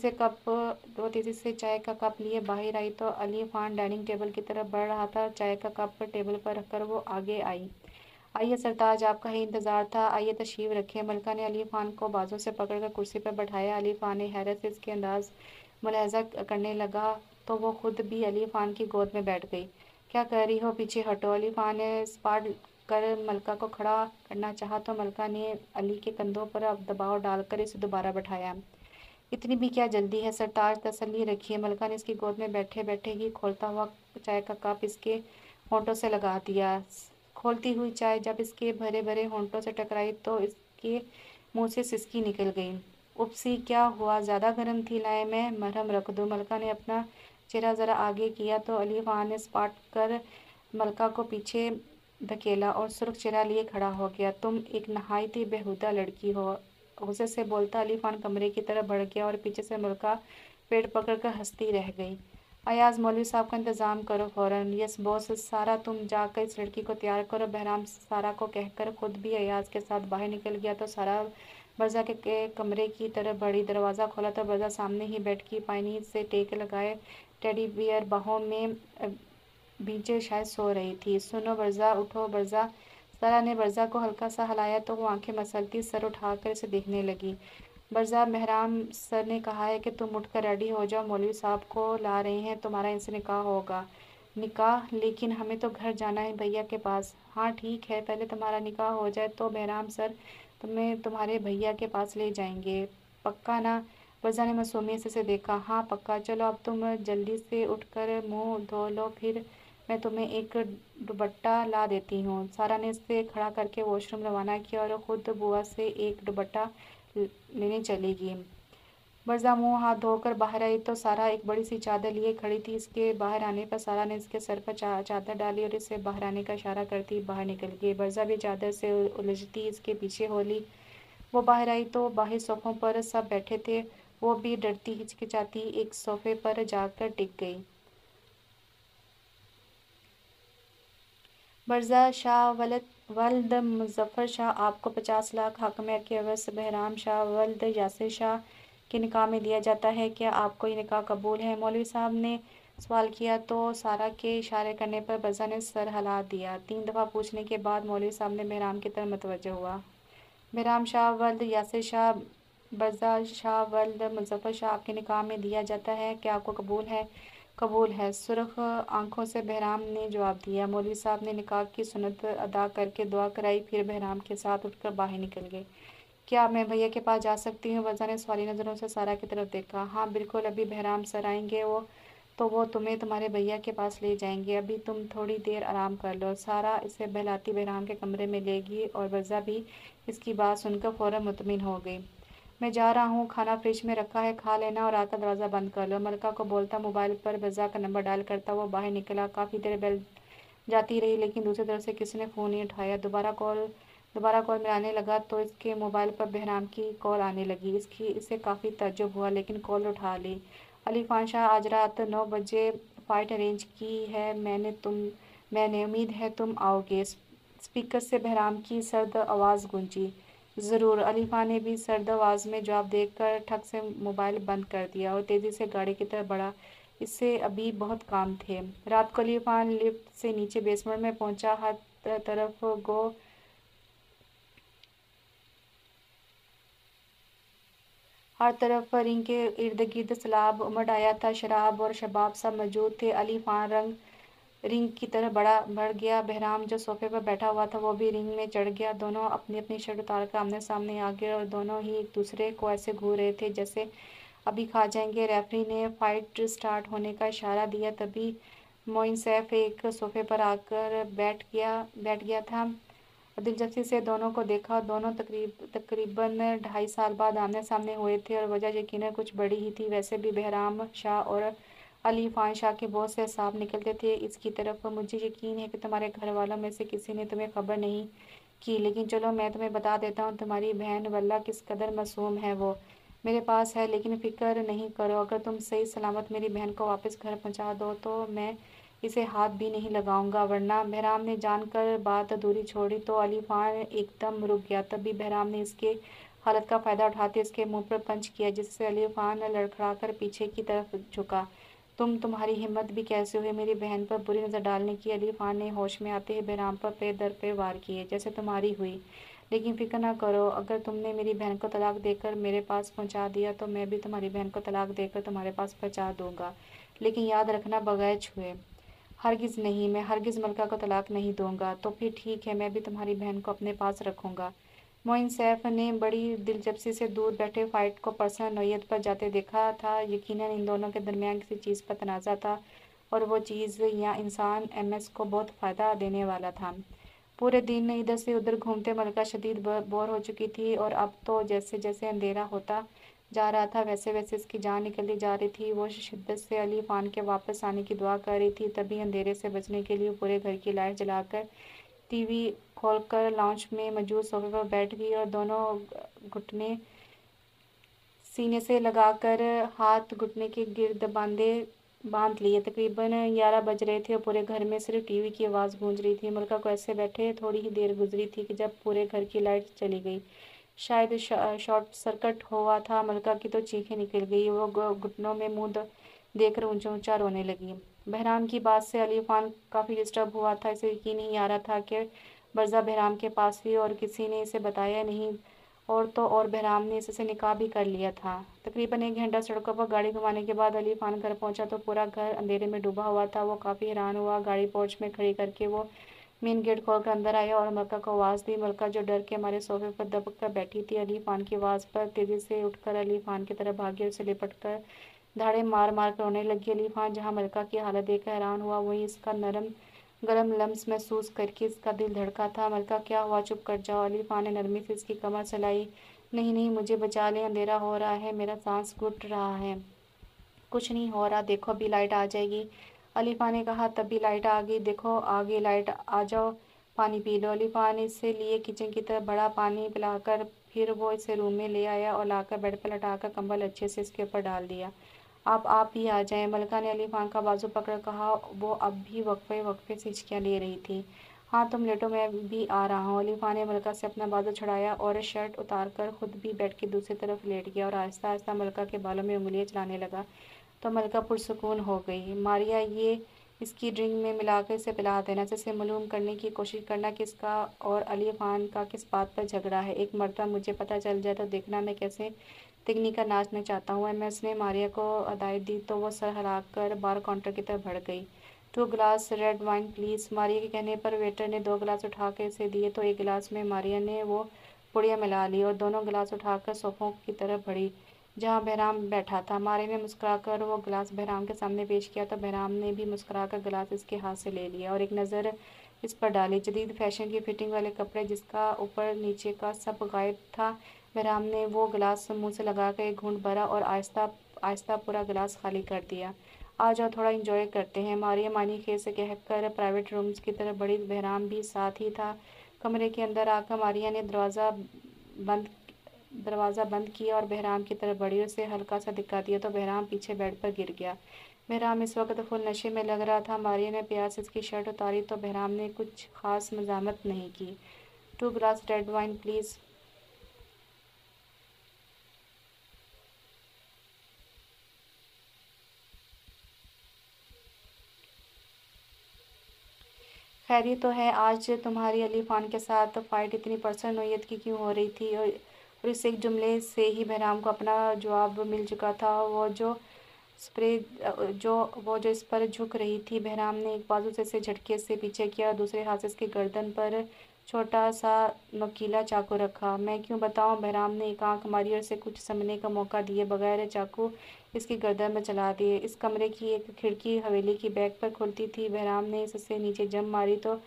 [SPEAKER 1] سے چائے کا کپ لیے باہر آئی تو علی خان ڈائننگ ٹیبل کی طرف بڑھ رہا تھا۔ چائے کا کپ ٹیبل پر رکھ کر وہ آگے آئی۔ آئیے سرتاج، آپ کا ہی انتظار تھا، آئیے تشریف رکھیں۔ ملکہ نے علی خان کو بازو سے پکڑ کر کرسی پر بٹھایا۔ علی خان نے حیرت سے اس کے انداز ملاحظہ کرنے لگا تو وہ خود بھی علی خان کی گود میں بیٹھ گئی۔ کیا کر رہی ہو؟ پیچھے ہٹو۔ علی خان نے سپاٹ کر ملکہ کو کھڑا کرنا چاہا تو ملکہ نے علی کے کندھوں پر دباؤ ڈال کر اسے دوبارہ بٹھایا۔ اتنی بھی کیا جلدی ہے سرتاج، تسلی رکھیے۔ ملکہ نے اس کی گود میں بیٹھے بیٹھے ہی کھولتا ہوا چائے کا کپ اس کے ہونٹوں سے لگا دیا۔ کھولتی ہوئی چائے جب اس کے بھرے بھرے ہونٹوں سے ٹکرائی تو اس کے منہ سے سسکی نکل گئی۔ اپسی، کیا ہوا؟ زیادہ گرم تھی؟ لائیں میں مرہم رکھ دوں؟ ملکہ نے اپنا چہرہ ذرا آگے کیا تو علی خان نے سپاٹ کر ملکہ کو پیچھے دھکیلا اور سرخ چہرہ لیے کھڑا ہو گیا۔ تم ایک نہایت ہی بیہودہ لڑکی ہو۔ غصے سے بولتا علی خان کمرے کی طرف بڑھ گیا اور پیچھے سے ملکہ پیٹ پکڑ کر ہنستی رہ گئی۔ ایاز، مولوی صاحب کا انتظام کرو فوراً۔ یس باس۔ سارا، تم جا کر اس لڑکی کو تیار کرو۔ بہرام سارا کو کہہ کر خود بھی ایاز کے ساتھ باہر نکل گیا تو سارا برزا کے کمرے کی طرف بڑی، دروازہ کھولا تو برزا سامنے ہی بیٹھ کی پائنی سے ٹیک لگائے ٹیڈی بیئر باہوں میں بیچے شاید سو رہی تھی۔ سنو برزا، اٹھو برزا۔ سارا نے برزا کو ہلکا سا ہلایا تو وہ آنکھیں مسلتی سر اٹھا کر اسے دیکھنے لگی۔ برزا، بہرام سر نے کہا ہے کہ تم اٹھ کر ریڈی ہو جاؤ، مولوی صاحب کو لا رہے ہیں، تمہارا ان سے نکاح ہوگا۔ نکاح؟ لیکن ہمیں تو گھر جانا ہے بھیا کے پاس۔ ہاں ٹھیک ہے، پہلے تمہارا نکاح ہو جائے تو بہرام سر تمہیں تمہارے بھیا کے پاس لے جائیں گے، پکا نا؟ برزا نے معصومیت سے اسے دیکھا۔ ہاں پکا، چلو اب تم جلدی سے اٹھ کر منہ دھو لو، پھر میں تمہیں ایک دوپٹہ لا دیتی ہوں۔ سارا نے اسے کھڑا کر کے واش روم روانہ کیا اور خود بوا سے ایک دوپٹہ لینے چلی گئی۔ برزا منہ ہاتھ دھو کر باہر آئی تو سارا ایک بڑی سی چادر لیے کھڑی تھی۔ اس کے باہر آنے پر سارا نے اس کے سر پر چادر ڈالی اور اسے باہر آنے کا اشارہ کرتی باہر نکل گئی۔ برزا بھی چادر سے الجھتی اس کے پیچھے ہو لی۔ وہ باہر آئی تو باہر صوفوں پر سب بیٹھے تھے، وہ بھی ڈرتی ہچکچاتی ایک صوفے پر جا کر ٹک گئی۔ برزا، شاہ ولد مظفر شاہ آپ کو 50 لاکھ حقمِ کے عوض بہرام شاہ ولد یاسر شاہ کے نکاح میں دیا جاتا ہے، کیا آپ کو یہ نکاح قبول ہے؟ مولوی صاحب نے سوال کیا تو سارا کے اشارے کرنے پر برزا نے سر ہلا دیا۔ 3 دفعہ پوچھنے کے بعد مولوی صاحب نے بہرام کی طرف متوجہ ہوا۔ بہرام شاہ ولد یاسر شاہ، برزا شاہ ولد مظفر شاہ آپ کے نکاح میں دیا جاتا ہے، کیا آپ کو قبول ہے؟ قبول ہے، سرخ آنکھوں سے بہرام نے جواب دیا۔ مولوی صاحب نے نکاح کی سنت ادا کر کے دعا کرائی، پھر بہرام کے ساتھ اٹھ کر باہر نکل گئے۔ کیا میں بھیا کے پاس جا سکتی ہوں؟ برزا نے سوالی نظروں سے سارا کی طرف دیکھا۔ ہاں بالکل، ابھی بہرام سر آئیں گے تو وہ تمہیں تمہارے بھیا کے پاس لے جائیں گے، ابھی تم تھوڑی دیر آرام کر لو۔ سارا اسے بہلاتی بہرام کے کمرے میں لے گئی اور برزا بھی اس کی بات سن کر فوراً مطمئن ہو گئی۔ میں جا رہا ہوں، کھانا فریج میں رکھا ہے، کھا لینا اور آ کر دروازہ بند کر لو۔ ملکہ کو بولتا موبائل پر برزا کا نمبر ڈائل کرتا وہ باہر نکلا۔ کافی دیر بیل جاتی رہی لیکن دوسری طرف سے کسی نے فون نہیں اٹھایا۔ دوبارہ کال ملانے لگا تو اس کے موبائل پر بہرام کی کال آنے لگی۔ اسے کافی تعجب ہوا لیکن کال اٹھا لی۔ علی خان شاہ، آج رات 9 بجے فلائٹ ارینج کی ہے میں نے، امید ہے تم آؤ گے۔ اسپیکر سے بہرام کی سرد آواز گونجی۔ ضرور، علی خان نے بھی سرد آواز میں جواب دے کر ٹھک سے موبائل بند کر دیا اور تیزی سے گاڑی کی طرف بڑھا، اسے ابھی بہت کام تھے۔ رات کو علی خان لفٹ سے نیچے بیسمنٹ میں پہنچا، ہر طرف رنگ کے ارد گرد سیلاب امڈ آیا تھا، شراب اور شباب سب موجود تھے۔ علی خان رنگ کی طرف بڑھ گیا، بہرام جو صوفے پر بیٹھا ہوا تھا وہ بھی رنگ میں چڑھ گیا۔ دونوں اپنی اپنی شرٹ اتار کر آمنے سامنے آ گئے اور دونوں ہی ایک دوسرے کو ایسے گھور رہے تھے جیسے ابھی کھا جائیں گے۔ ریفری نے فائٹ سٹارٹ ہونے کا اشارہ دیا، تبھی معین سیف ایک صوفے پر آ کر بیٹھ گیا تھا اور دلچسپی سے دونوں کو دیکھا۔ دونوں تقریباً 2.5 سال بعد آمنے سامنے ہوئے تھے اور وجہ یقیناً کچھ بڑی ہی تھی۔ ویسے بھی بہرام شاہ اور علی خان شاہ کے بہت سے اعصاب نکلتے تھے اس کی طرف۔ مجھے یقین ہے کہ تمہارے گھر والوں میں سے کسی نے تمہیں خبر نہیں کی، لیکن چلو میں تمہیں بتا دیتا ہوں، تمہاری بہن واللہ کس قدر معصوم ہے، وہ میرے پاس ہے، لیکن فکر نہیں کرو، اگر تم صحیح سلامت میری بہن کو واپس گھر پہنچا دو تو میں اسے ہاتھ بھی نہیں لگاؤں گا، ورنہ۔ بہرام نے جان کر بات ادھوری چھوڑی تو علی خان ایک دم رک گیا۔ تبھی بہرام نے اس کے حالت کا فائدہ اٹھاتے اس کے منہ پر پنچ کیا، جس سے علی خان لڑکھڑا کر پیچھے کی طرف جھکا۔ تمہاری ہمت بھی کیسے ہوئی میری بہن پر بری نظر ڈالنے کی؟ علی خان نے ہوش میں آتے ہی بہرام پر پیر در پیر وار کیے، جیسے تمہاری ہوئی، لیکن فکر نہ کرو، اگر تم نے میری بہن کو طلاق دے کر میرے پاس پہنچا دیا تو میں بھی تمہاری بہن کو طلاق دے کر تمہارے پاس پہنچا دوں گا، لیکن یاد رکھنا بغیر چھوئے۔ ہرگز نہیں، میں ہرگز ملکہ کو طلاق نہیں دوں گا۔ تو پھر ٹھیک ہے، میں بھی تمہاری بہن کو اپنے پاس رکھوں گا۔ معین سیف نے بڑی دلچسپی سے دور بیٹھے فائٹ کو پرسنل نوعیت پر جاتے دیکھا تھا۔ یقیناً ان دونوں کے درمیان کسی چیز پر تنازع تھا اور وہ چیز یا انسان ایم ایس کو بہت فائدہ دینے والا تھا۔ پورے دن ادھر سے ادھر گھومتے ملکہ شدید بور ہو چکی تھی اور اب تو جیسے جیسے اندھیرا ہوتا جا رہا تھا ویسے ویسے اس کی جان نکلتی جا رہی تھی۔ وہ شدت سے علی خان کے واپس آنے کی دعا کر رہی تھی، تبھی اندھیرے سے بچنے کے لیے پورے گھر کی لائٹ جلا کر ٹی وی کھول کر لاؤنج میں موجود صوفے پر بیٹھ گئی اور دونوں گھٹنے سینے سے لگا کر ہاتھ گھٹنے کے گرد باندھ لیے۔ تقریباً 11 بج رہے تھے اور پورے گھر میں صرف ٹی وی کی آواز گونج رہی تھی۔ ملکہ کو ایسے بیٹھے تھوڑی ہی دیر گزری تھی کہ جب پورے گھر کی لائٹ چلی گئی۔ शायद शॉर्ट सर्किट हुआ था। मलका की तो चीखें निकल गई। वो घुटनों में मुंह देकर ऊंचा ऊंचा रोने लगी। बहराम की बात से अली खान काफ़ी डिस्टर्ब हुआ था। इसे यकीन नहीं आ रहा था कि बरज़ा बहराम के पास थी और किसी ने इसे बताया नहीं, और तो और बहराम ने इससे निकाह भी कर लिया था। तकरीबन 1 घंटा सड़कों पर गाड़ी घुमाने के बाद अली खान घर पहुंचा तो पूरा घर अंधेरे में डूबा हुआ था। वो काफ़ी हैरान हुआ। गाड़ी पोर्च में खड़ी करके वो मेन गेट खोलकर अंदर आया और मलका को आवाज़ दी। मलका जो डर के हमारे सोफे पर दबक कर बैठी थी, अली खान की आवाज़ पर तेज़ी से उठकर अली खान की तरफ भागी और उसे लिपट कर धाड़े मार मार कर रोने लगी। अली खान जहाँ मलका की हालत देखकर हैरान हुआ, वहीं इसका नरम गरम लम्स महसूस करके इसका दिल धड़का था। मलका, क्या हुआ? चुप कर जाओ। अली खान ने नरमी से इसकी कमर चलाई। नहीं नहीं, मुझे बचा ले, अंधेरा हो रहा है, मेरा सांस घुट रहा है। कुछ नहीं हो रहा, देखो अभी लाइट आ जाएगी। अली खान ने कहा। तभी लाइट आ गई। देखो आ गई लाइट, आ जाओ पानी पी लो। अली खान ने इसे लिए किचन की तरफ बड़ा पानी पिलाकर फिर वो इसे रूम में ले आया और लाकर बेड पर लटाकर कंबल अच्छे से इसके ऊपर डाल दिया। आप ही आ जाएं। मलका ने अली खान का बाजू पकड़ कहा। वो अब भी वक्फे वक्फे से हिचकियाँ ले रही थी। हाँ तुम लेटो, मैं भी आ रहा हूँ। अली खान ने मलका से अपना बाजू छुड़ाया और शर्ट उतारकर खुद भी बेड की दूसरी तरफ लेट गया और आहिस्ता आहिस्ता मलका के बालों में उंगलियाँ चलाने लगा। तो मलका पुरसुकून हो गई। मारिया, ये इसकी ड्रिंक में मिलाकर इसे पिला देना। इसे मालूम करने की कोशिश करना कि इसका और अली खान का किस बात पर झगड़ा है। एक मरतबा मुझे पता चल जाए तो देखना मैं कैसे तिगनी का नाचना चाहता हूँ। मैं उसने मारिया को हदायत दी तो वो सर हिलाकर बार काउंटर की तरफ बढ़ गई। 2 गिलास रेड वाइन प्लीज़। मारिया के कहने पर वेटर ने 2 गिलास उठाकर इसे दिए तो एक गिलास में मारिया ने वो पुड़िया मिला ली और दोनों गिलास उठाकर सोफों की तरफ बढ़ी जहाँ बहराम बैठा था। मारिया ने मुस्कुराकर वो गिलास बहराम के सामने पेश किया तो बहराम ने भी मुस्कुराकर गिलास इसके हाथ से ले लिया और एक नज़र इस पर डाली। जदीद फैशन की फिटिंग वाले कपड़े जिसका ऊपर नीचे का सब गायब था। बहराम ने वो गिलास मुंह से लगाकर एक घूंट भरा और आहिस्ता आहिस्ता पूरा गिलास खाली कर दिया। आ जाओ थोड़ा इंजॉय करते हैं। मारिया मानी खेल से कहकर प्राइवेट रूम्स की तरफ बढ़ी। बहराम भी साथ ही था। कमरे के अंदर आकर मारिया ने बंद दरवाज़ा बंद किया और बहराम की तरफ बढ़ी। उसे हल्का सा धक्का दिया तो बहराम पीछे बेड पर गिर गया। बहराम इस वक्त फुल नशे में लग रहा था। मारिया ने प्यार से इसकी शर्ट उतारी तो बहराम ने कुछ खास मजामत नहीं की। 2 गिलास रेड वाइन प्लीज़। खैर ये तो है, आज तुम्हारी अली खान के साथ फाइट इतनी परसर नोयत की क्यों हो रही थी? और इस एक जुमले से ही बहराम को अपना जवाब मिल चुका था। स्प्रे वो जो इस पर झुक रही थी। बहराम ने एक बाजू से इसे झटके से पीछे किया और दूसरे हाथ से इसकी गर्दन पर छोटा सा नोकीला चाकू रखा। मैं क्यों बताऊं? बहराम ने एक आंख मारी और इसे कुछ समझने का मौका दिए बगैर चाकू इसकी गर्दन में चला दिए। इस कमरे की एक खिड़की हवेली की बैक पर खुलती थी। बहराम ने इससे नीचे जम मारी तो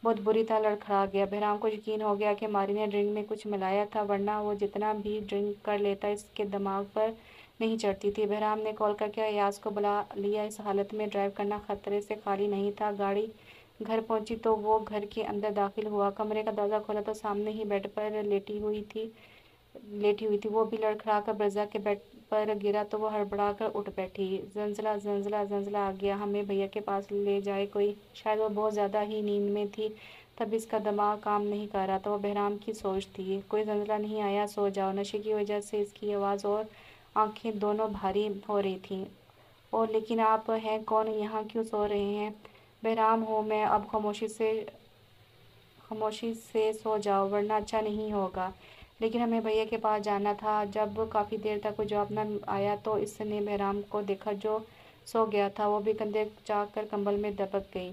[SPEAKER 1] बहुत बुरी तरह लड़खड़ा गया। बहराम को यकीन हो गया कि मारी ने ड्रिंक में कुछ मिलाया था, वरना वो जितना भी ड्रिंक कर लेता इसके दिमाग पर नहीं चढ़ती थी। बहराम ने कॉल करके अयाज को बुला लिया। इस हालत में ड्राइव करना खतरे से खाली नहीं था। गाड़ी घर पहुंची तो वो घर के अंदर दाखिल हुआ। कमरे का दरवाज़ा खोला तो सामने ही बेड पर लेटी हुई थी। वो भी लड़खड़ाकर ब्रज़ा के बेड पर गिरा तो वो हड़बड़ाकर उठ बैठी। जंजला जंजला जंजला आ गया, हमें भैया के पास ले जाए कोई। शायद वो बहुत ज़्यादा ही नींद में थी, तब इसका दिमाग काम नहीं कर रहा था। वो बहराम की सोच थी। कोई जंजला नहीं आया, सो जाओ। नशे की वजह से इसकी आवाज़ और आंखें दोनों भारी हो रही थीं। और लेकिन आप हैं कौन? यहाँ क्यों सो रहे हैं? बहराम हूँ मैं। अब खामोशी से सो जाओ वरना अच्छा नहीं होगा। लेकिन हमें भैया के पास जाना था। जब काफ़ी देर तक कोई जवाब न आया तो इसने बहराम को देखा जो सो गया था। वो भी कंधे चाक कर कंबल में दबक गई।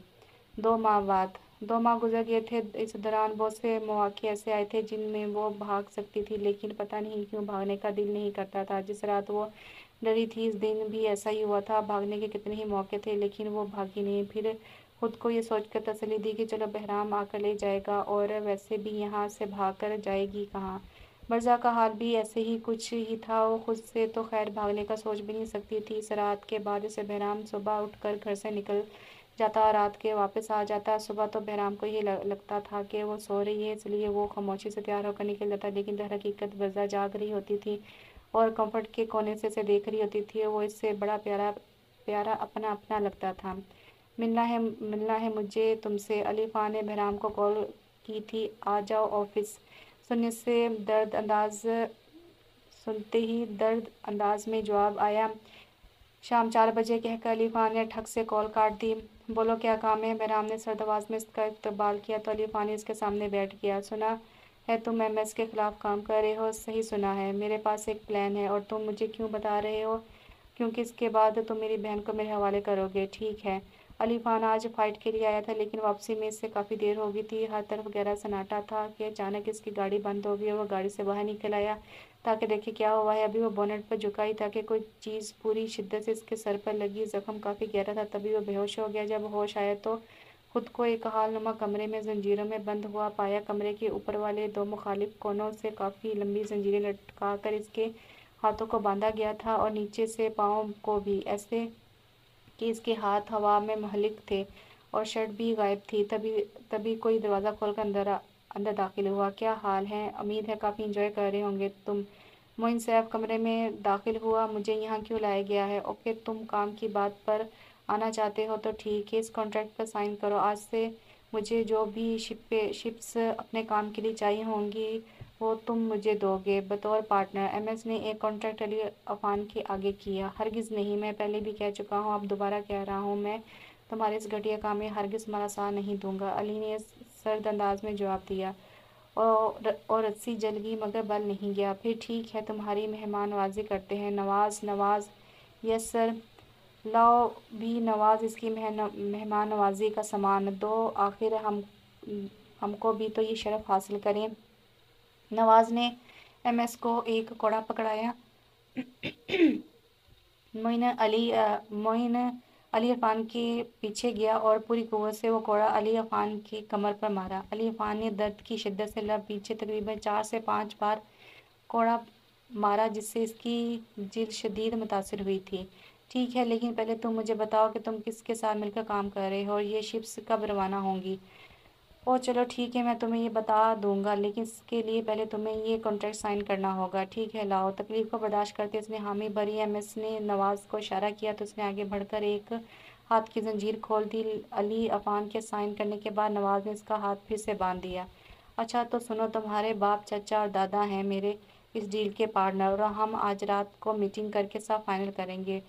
[SPEAKER 1] 2 माह बाद 2 माह गुजर गए थे। इस दौरान बहुत से मौके ऐसे आए थे जिनमें वो भाग सकती थी, लेकिन पता नहीं क्यों भागने का दिल नहीं करता था। जिस रात वो डरी थी इस दिन भी ऐसा ही हुआ था। भागने के कितने ही मौके थे लेकिन वो भागी नहीं। फिर खुद को ये सोचकर तसल्ली दी कि चलो बहराम आकर ले जाएगा, और वैसे भी यहाँ से भाग कर जाएगी कहाँ। मिर्ज़ा का हाल भी ऐसे ही कुछ ही था। वो खुद से तो खैर भागने का सोच भी नहीं सकती थी। इस रात के बाद से बहराम सुबह उठकर घर से निकल जाता, रात के वापस आ जाता। सुबह तो बहराम को ये लगता था कि वो सो रही है, इसलिए वो खामोशी से तैयार होकर निकल जाता, लेकिन दर हकीकत मिर्ज़ा जाग रही होती थी और कम्फर्ट के कोने से देख रही होती थी। वो इससे बड़ा प्यारा प्यारा अपना अपना लगता था। मिलना है मुझे तुमसे। अली खान ने बहराम को कॉल की थी। आ जाओ ऑफिस। سنتے ہی درد انداز میں جواب آیا۔ شام 4 بجے کہہ کر علی خان نے ٹھک سے کال کاٹ دی۔ بولو کیا کام ہے؟ بہرام نے سرد آواز میں اس کا استقبال کیا تو علی خان نے اس کے سامنے بیٹھ گیا۔ سنا ہے تم ایم ایس کے خلاف کام کر رہے ہو؟ صحیح سنا ہے، میرے پاس ایک پلان ہے۔ اور تم مجھے کیوں بتا رہے ہو؟ کیونکہ اس کے بعد تم میری بہن کو میرے حوالے کرو گے، ٹھیک ہے؟ علی خان آج فائٹ کے لیے آیا تھا لیکن واپسی میں اس سے کافی دیر ہو گئی تھی۔ ہر طرف گہرا سناٹا تھا کہ اچانک اس کی گاڑی بند ہو گئی اور وہ گاڑی سے باہر نکل آیا تاکہ دیکھے کیا ہوا ہے۔ ابھی وہ بونٹ پر جھکا ہی تھا کہ کوئی چیز پوری شدت سے اس کے سر پر لگی۔ زخم کافی گہرا تھا، تبھی وہ بے ہوش ہو گیا۔ جب ہوش آیا تو خود کو ایک حال نما کمرے میں زنجیروں میں بند ہوا پایا۔ کمرے کے اوپر والے 2 مخالف کونوں سے کافی لمبی زنجیریں لٹکا کر اس کے ہاتھوں کو باندھا گیا تھا اور نیچے سے پاؤں کو بھی، ایسے کہ اس کے ہاتھ ہوا میں محلق تھے اور شرٹ بھی غائب تھی۔ تبھی کوئی دروازہ کھول کر اندر داخل ہوا۔ کیا حال ہے؟ امید ہے کافی انجوائے کر رہے ہوں گے تم۔ معین صاحب کمرے میں داخل ہوا۔ مجھے یہاں کیوں لایا گیا ہے؟ اوکے، تم کام کی بات پر آنا چاہتے ہو تو ٹھیک ہے، اس کانٹریکٹ پر سائن کرو۔ آج سے مجھے جو بھی شپس اپنے کام کے لیے چاہیے ہوں گی وہ تم مجھے دو گے بطور پارٹنر۔ ایم ایس نے ایک کانٹریکٹ علی عفان کے آگے کیا۔ ہرگز نہیں، میں پہلے بھی کہہ چکا ہوں، اب دوبارہ کہہ رہا ہوں، میں تمہارے اس گھٹیا کام میں ہرگز تمہارا ساتھ نہیں دوں گا، علی نے سرد انداز میں جواب دیا۔ اور رسی جل گئی مگر بل نہیں گیا۔ پھر ٹھیک ہے، تمہاری مہمان نوازی کرتے ہیں۔ نواز یس سر، لاؤ بھی نواز اس کی مہمان نوازی کا سامان دو، آخر ہم کو بھی تو یہ شرف حاصل کریں۔ نواز نے ایم ایس کو ایک کوڑا پکڑایا۔ معین علی عفان کے پیچھے گیا اور پوری قوت سے وہ کوڑا علی عفان کی کمر پر مارا۔ علی عفان نے درد کی شدت سے لب پیچھے تقریباً 4 سے 5 بار کوڑا مارا جس سے اس کی جلد شدید متاثر ہوئی تھی۔ ٹھیک ہے، لیکن پہلے تم مجھے بتاؤ کہ تم کس کے ساتھ مل کر کام کر رہے ہو اور یہ شپس کب روانہ ہوں گی؟ اوہ چلو ٹھیک ہے، میں تمہیں یہ بتا دوں گا، لیکن اس کے لیے پہلے تمہیں یہ کانٹریکٹ سائن کرنا ہوگا۔ ٹھیک ہے، لاؤ۔ تکلیف کو برداشت کرتے اس نے حامی بھری۔ ایم ایس نے نواز کو اشارہ کیا تو اس نے آگے بڑھ کر ایک ہاتھ کی زنجیر کھول دی۔ علی عفان کے سائن کرنے کے بعد نواز نے اس کا ہاتھ پھر سے باندھ دیا۔ اچھا تو سنو، تمہارے باپ، چچا اور دادا ہیں میرے اس ڈیل کے پارٹنر اور ہم آج رات کو میٹنگ کر کے سب فائنل کریں گے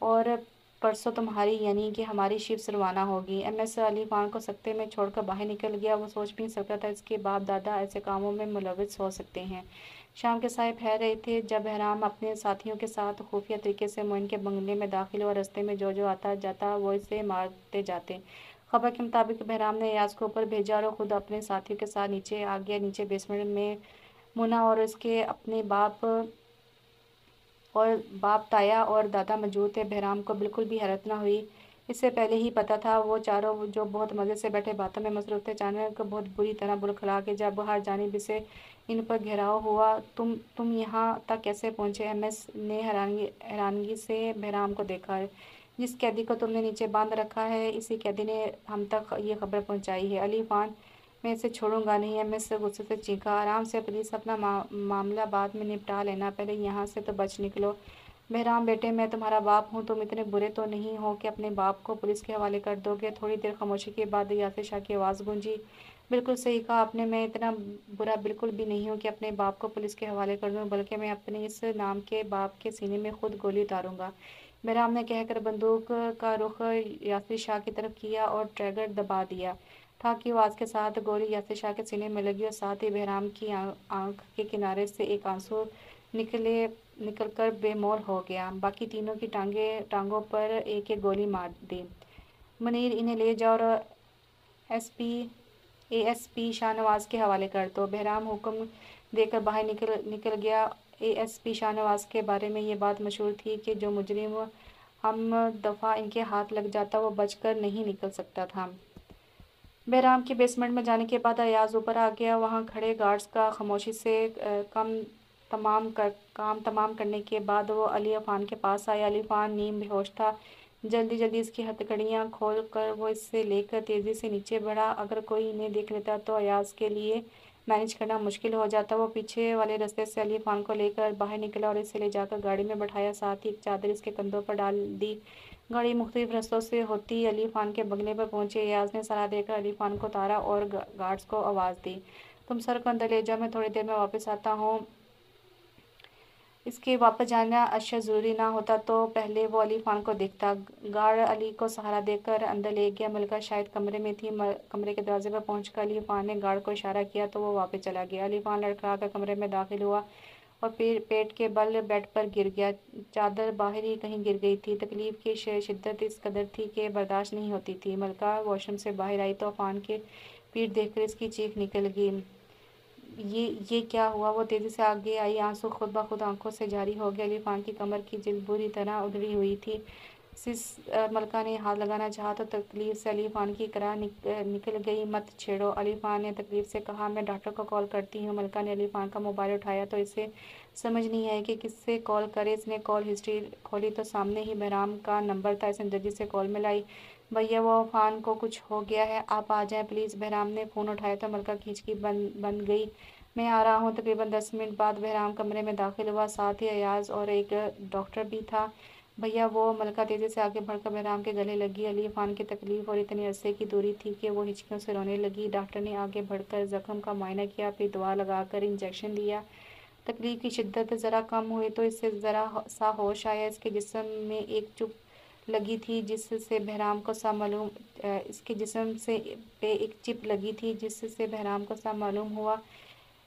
[SPEAKER 1] اور پرسوں تمہاری یعنی کہ ہماری شپس روانہ ہوگی۔ ایم ایس علی خان کو سکتے میں چھوڑ کر باہر نکل گیا۔ وہ سوچ بھی نہیں سکتا تھا اس کے باپ دادا ایسے کاموں میں ملوث ہو سکتے ہیں۔ شام کے سائے پھیل رہے تھے جب بہرام اپنے ساتھیوں کے ساتھ خفیہ طریقے سے معین کے بنگلے میں داخل ہوا۔ رستے میں جو آتا جاتا وہ اسے مارتے جاتے۔ خبر کے مطابق بہرام نے ایاز کو اوپر بھیجا اور خود اپنے ساتھیوں کے ساتھ نیچے آ گیا۔ نیچے بیسمنٹ میں مونا اور اس کے اپنے باپ تایا اور دادا موجود تھے۔ بہرام کو بالکل بھی حیرت نہ ہوئی، اس سے پہلے ہی پتہ تھا۔ وہ چاروں جو بہت مزے سے بیٹھے باتوں میں مصروف تھے، اچانک بہت بری طرح بڑکھلا کے جب ہر جانب سے ان پر گھیراؤ ہوا۔ تم یہاں تک کیسے پہنچے؟ ایم ایس نے حیرانگی سے بہرام کو دیکھا۔ جس قیدی کو تم نے نیچے باندھ رکھا ہے اسی قیدی نے ہم تک یہ خبر پہنچائی ہے۔ علی خان، میں اسے چھوڑوں گا نہیں، ایم ایس غصے سے چیخا۔ آرام سے پولیس، اپنا معاملہ بعد میں نپٹا لینا، پہلے یہاں سے تو بچ نکلو۔ بہرام بیٹے، میں تمہارا باپ ہوں، تم اتنے برے تو نہیں ہو کہ اپنے باپ کو پولیس کے حوالے کر دو گے؟ تھوڑی دیر خاموشی کے بعد یاسر شاہ کی آواز گونجی۔ بالکل صحیح کہا آپ نے، میں اتنا برا بالکل بھی نہیں ہوں کہ اپنے باپ کو پولیس کے حوالے کر دوں، بلکہ میں اپنے اس نام کے باپ کے سینے میں خود گولی اتاروں گا، بہرام نے کہہ کر بندوق کا رخ یاسر شاہ کی طرف کیا اور ٹریگر دبا دیا۔ ٹھاک کی آواز کے ساتھ گولی یاسر شاہ کے سینے میں لگی اور ساتھ ہی بہرام کی آنکھ کے کنارے سے ایک آنسو نکل کر بے مول ہو گیا۔ باقی تینوں کی ٹانگوں پر ایک ایک گولی مار دی۔ منیر، انہیں لے جاؤ اور A S P Shah Nawaz کے حوالے کر دو، بہرام حکم دے کر باہر نکل گیا۔ A S P Shah Nawaz کے بارے میں یہ بات مشہور تھی کہ جو مجرم ہم دفعہ ان کے ہاتھ لگ جاتا وہ بچ کر نہیں نکل سکتا تھا۔ بہرام کے بیسمنٹ میں جانے کے بعد ایاز اوپر آ گیا۔ وہاں کھڑے گارڈز کا خاموشی سے کام تمام کرنے کے بعد وہ علی عفان کے پاس آیا۔ علی عفان نیم بے ہوش تھا۔ جلدی اس کی ہتھکڑیاں کھول کر وہ اسے لے کر تیزی سے نیچے بڑھا۔ اگر کوئی انہیں دیکھ لیتا تو ایاز کے لیے مینیج کرنا مشکل ہو جاتا۔ وہ پیچھے والے رستے سے علی عفان کو لے کر باہر نکلا اور اسے لے جا کر گاڑی میں بٹھایا، ساتھ ہی ایک چادر اس کے کندھوں پر ڈال دی۔ گاڑی مختلف رستوں سے ہوتی علی عفان کے بنگلے پر پہنچی۔ ایاز نے صلاح دے کر علی عفان کو اتارا اور گارڈز کو آواز دی۔ तुम सर को अंदर ले जाओ, मैं थोड़ी देर में वापस आता हूँ। इसके वापस जाना अच्छा ज़रूरी ना होता तो पहले वो अली ख़ान को देखता। गार्ड अली को सहारा देकर अंदर ले गया। मलका शायद कमरे में थी। कमरे के दरवाजे पर पहुंचकर अली ख़ान ने गार्ड को इशारा किया तो वो वापस चला गया। अली ख़ान लड़खड़ा कर कमरे में दाखिल हुआ और पेट के बल बेड पर गिर गया। चादर बाहर ही कहीं गिर गई थी। तकलीफ़ की शिद्दत इस कदर थी कि बर्दाश्त नहीं होती थी। मलका वॉशरूम से बाहर आई तो अफ़ान के पीठ देखकर इसकी चीख निकल गई। ये क्या हुआ? वो तेज़ी से आगे आई। आंसू खुद ब खुद आंखों से जारी हो गए। अली ख़ान की कमर की जिल्द बुरी तरह उधड़ी हुई थी। मलका ने हाथ लगाना चाहा तो तकलीफ़ से अली ख़ान की कराह निकल गई। मत छेड़ो, अली ख़ान ने तकलीफ़ से कहा। मैं डॉक्टर को कॉल करती हूँ। मलका ने अली ख़ान का मोबाइल उठाया तो इसे समझ नहीं आई कि किससे कॉल करे। इसने कॉल हिस्ट्री खोली तो सामने ही बहराम का नंबर था। इसने जल्दी से कॉल मिलाई। भैया, वो अफ़ान को कुछ हो गया है, आप आ जाएं प्लीज़। बहराम ने फ़ोन उठाया तो मलका खींचकर बन गई। मैं आ रहा हूँ। तकरीबन 10 मिनट बाद बहराम कमरे में दाखिल हुआ। साथ ही अयाज और एक डॉक्टर भी था। भैया, वो मलका तेज़ी से आगे बढ़कर बहराम के गले लगी। अली ख़ान की तकलीफ़ और इतनी अरसे की दूरी थी कि वो हिचकियों से रोने लगी। डॉक्टर ने आगे बढ़कर ज़ख्म का मुआयना किया, फिर दवा लगाकर इंजेक्शन दिया। तकलीफ़ की शिद्दत ज़रा कम हुई तो इससे ज़रा सा होश आया। इसके जिस्म में एक चुप लगी थी जिससे बहराम को सा मालूम इसके जिस्म से पे एक चिप लगी थी जिससे बहराम को सा मालूम हुआ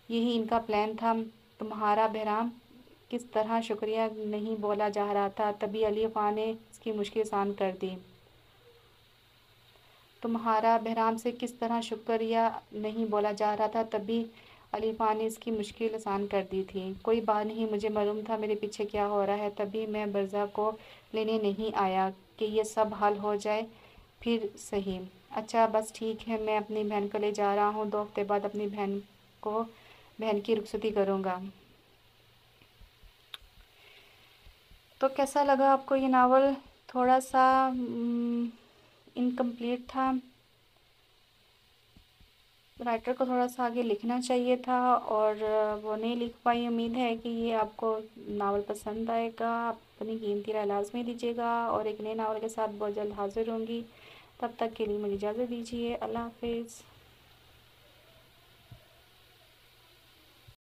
[SPEAKER 1] यही इनका प्लान था। तुम्हारा बहराम किस तरह शुक्रिया नहीं बोला जा रहा था। तभी अली ख़ान ने इसकी मुश्किल आसान कर दी। तुम्हारा बहराम से किस तरह शुक्रिया नहीं बोला जा रहा था। तभी अली ख़ान ने इसकी मुश्किल आसान कर दी थी। कोई बात नहीं, मुझे मालूम था मेरे पीछे क्या हो रहा है। तभी मैं बर्ज़ा को लेने नहीं आया कि ये सब हल हो जाए फिर सही। अच्छा बस ठीक है, मैं अपनी बहन को ले जा रहा हूँ। 2 हफ्ते बाद अपनी बहन की रुखसती करूँगा। तो कैसा लगा आपको ये नावल? थोड़ा सा इनकम्प्लीट था। राइटर को थोड़ा सा आगे लिखना चाहिए था और वो नहीं लिख पाई। उम्मीद है कि ये आपको नावल पसंद आएगा। आप अपनी कीमती राय लाज़मी दीजिएगा और एक नए नावल के साथ बहुत जल्द हाज़िर होंगी। तब तक के लिए मुझे इजाज़त दीजिए। अल्लाह हाफ़िज़।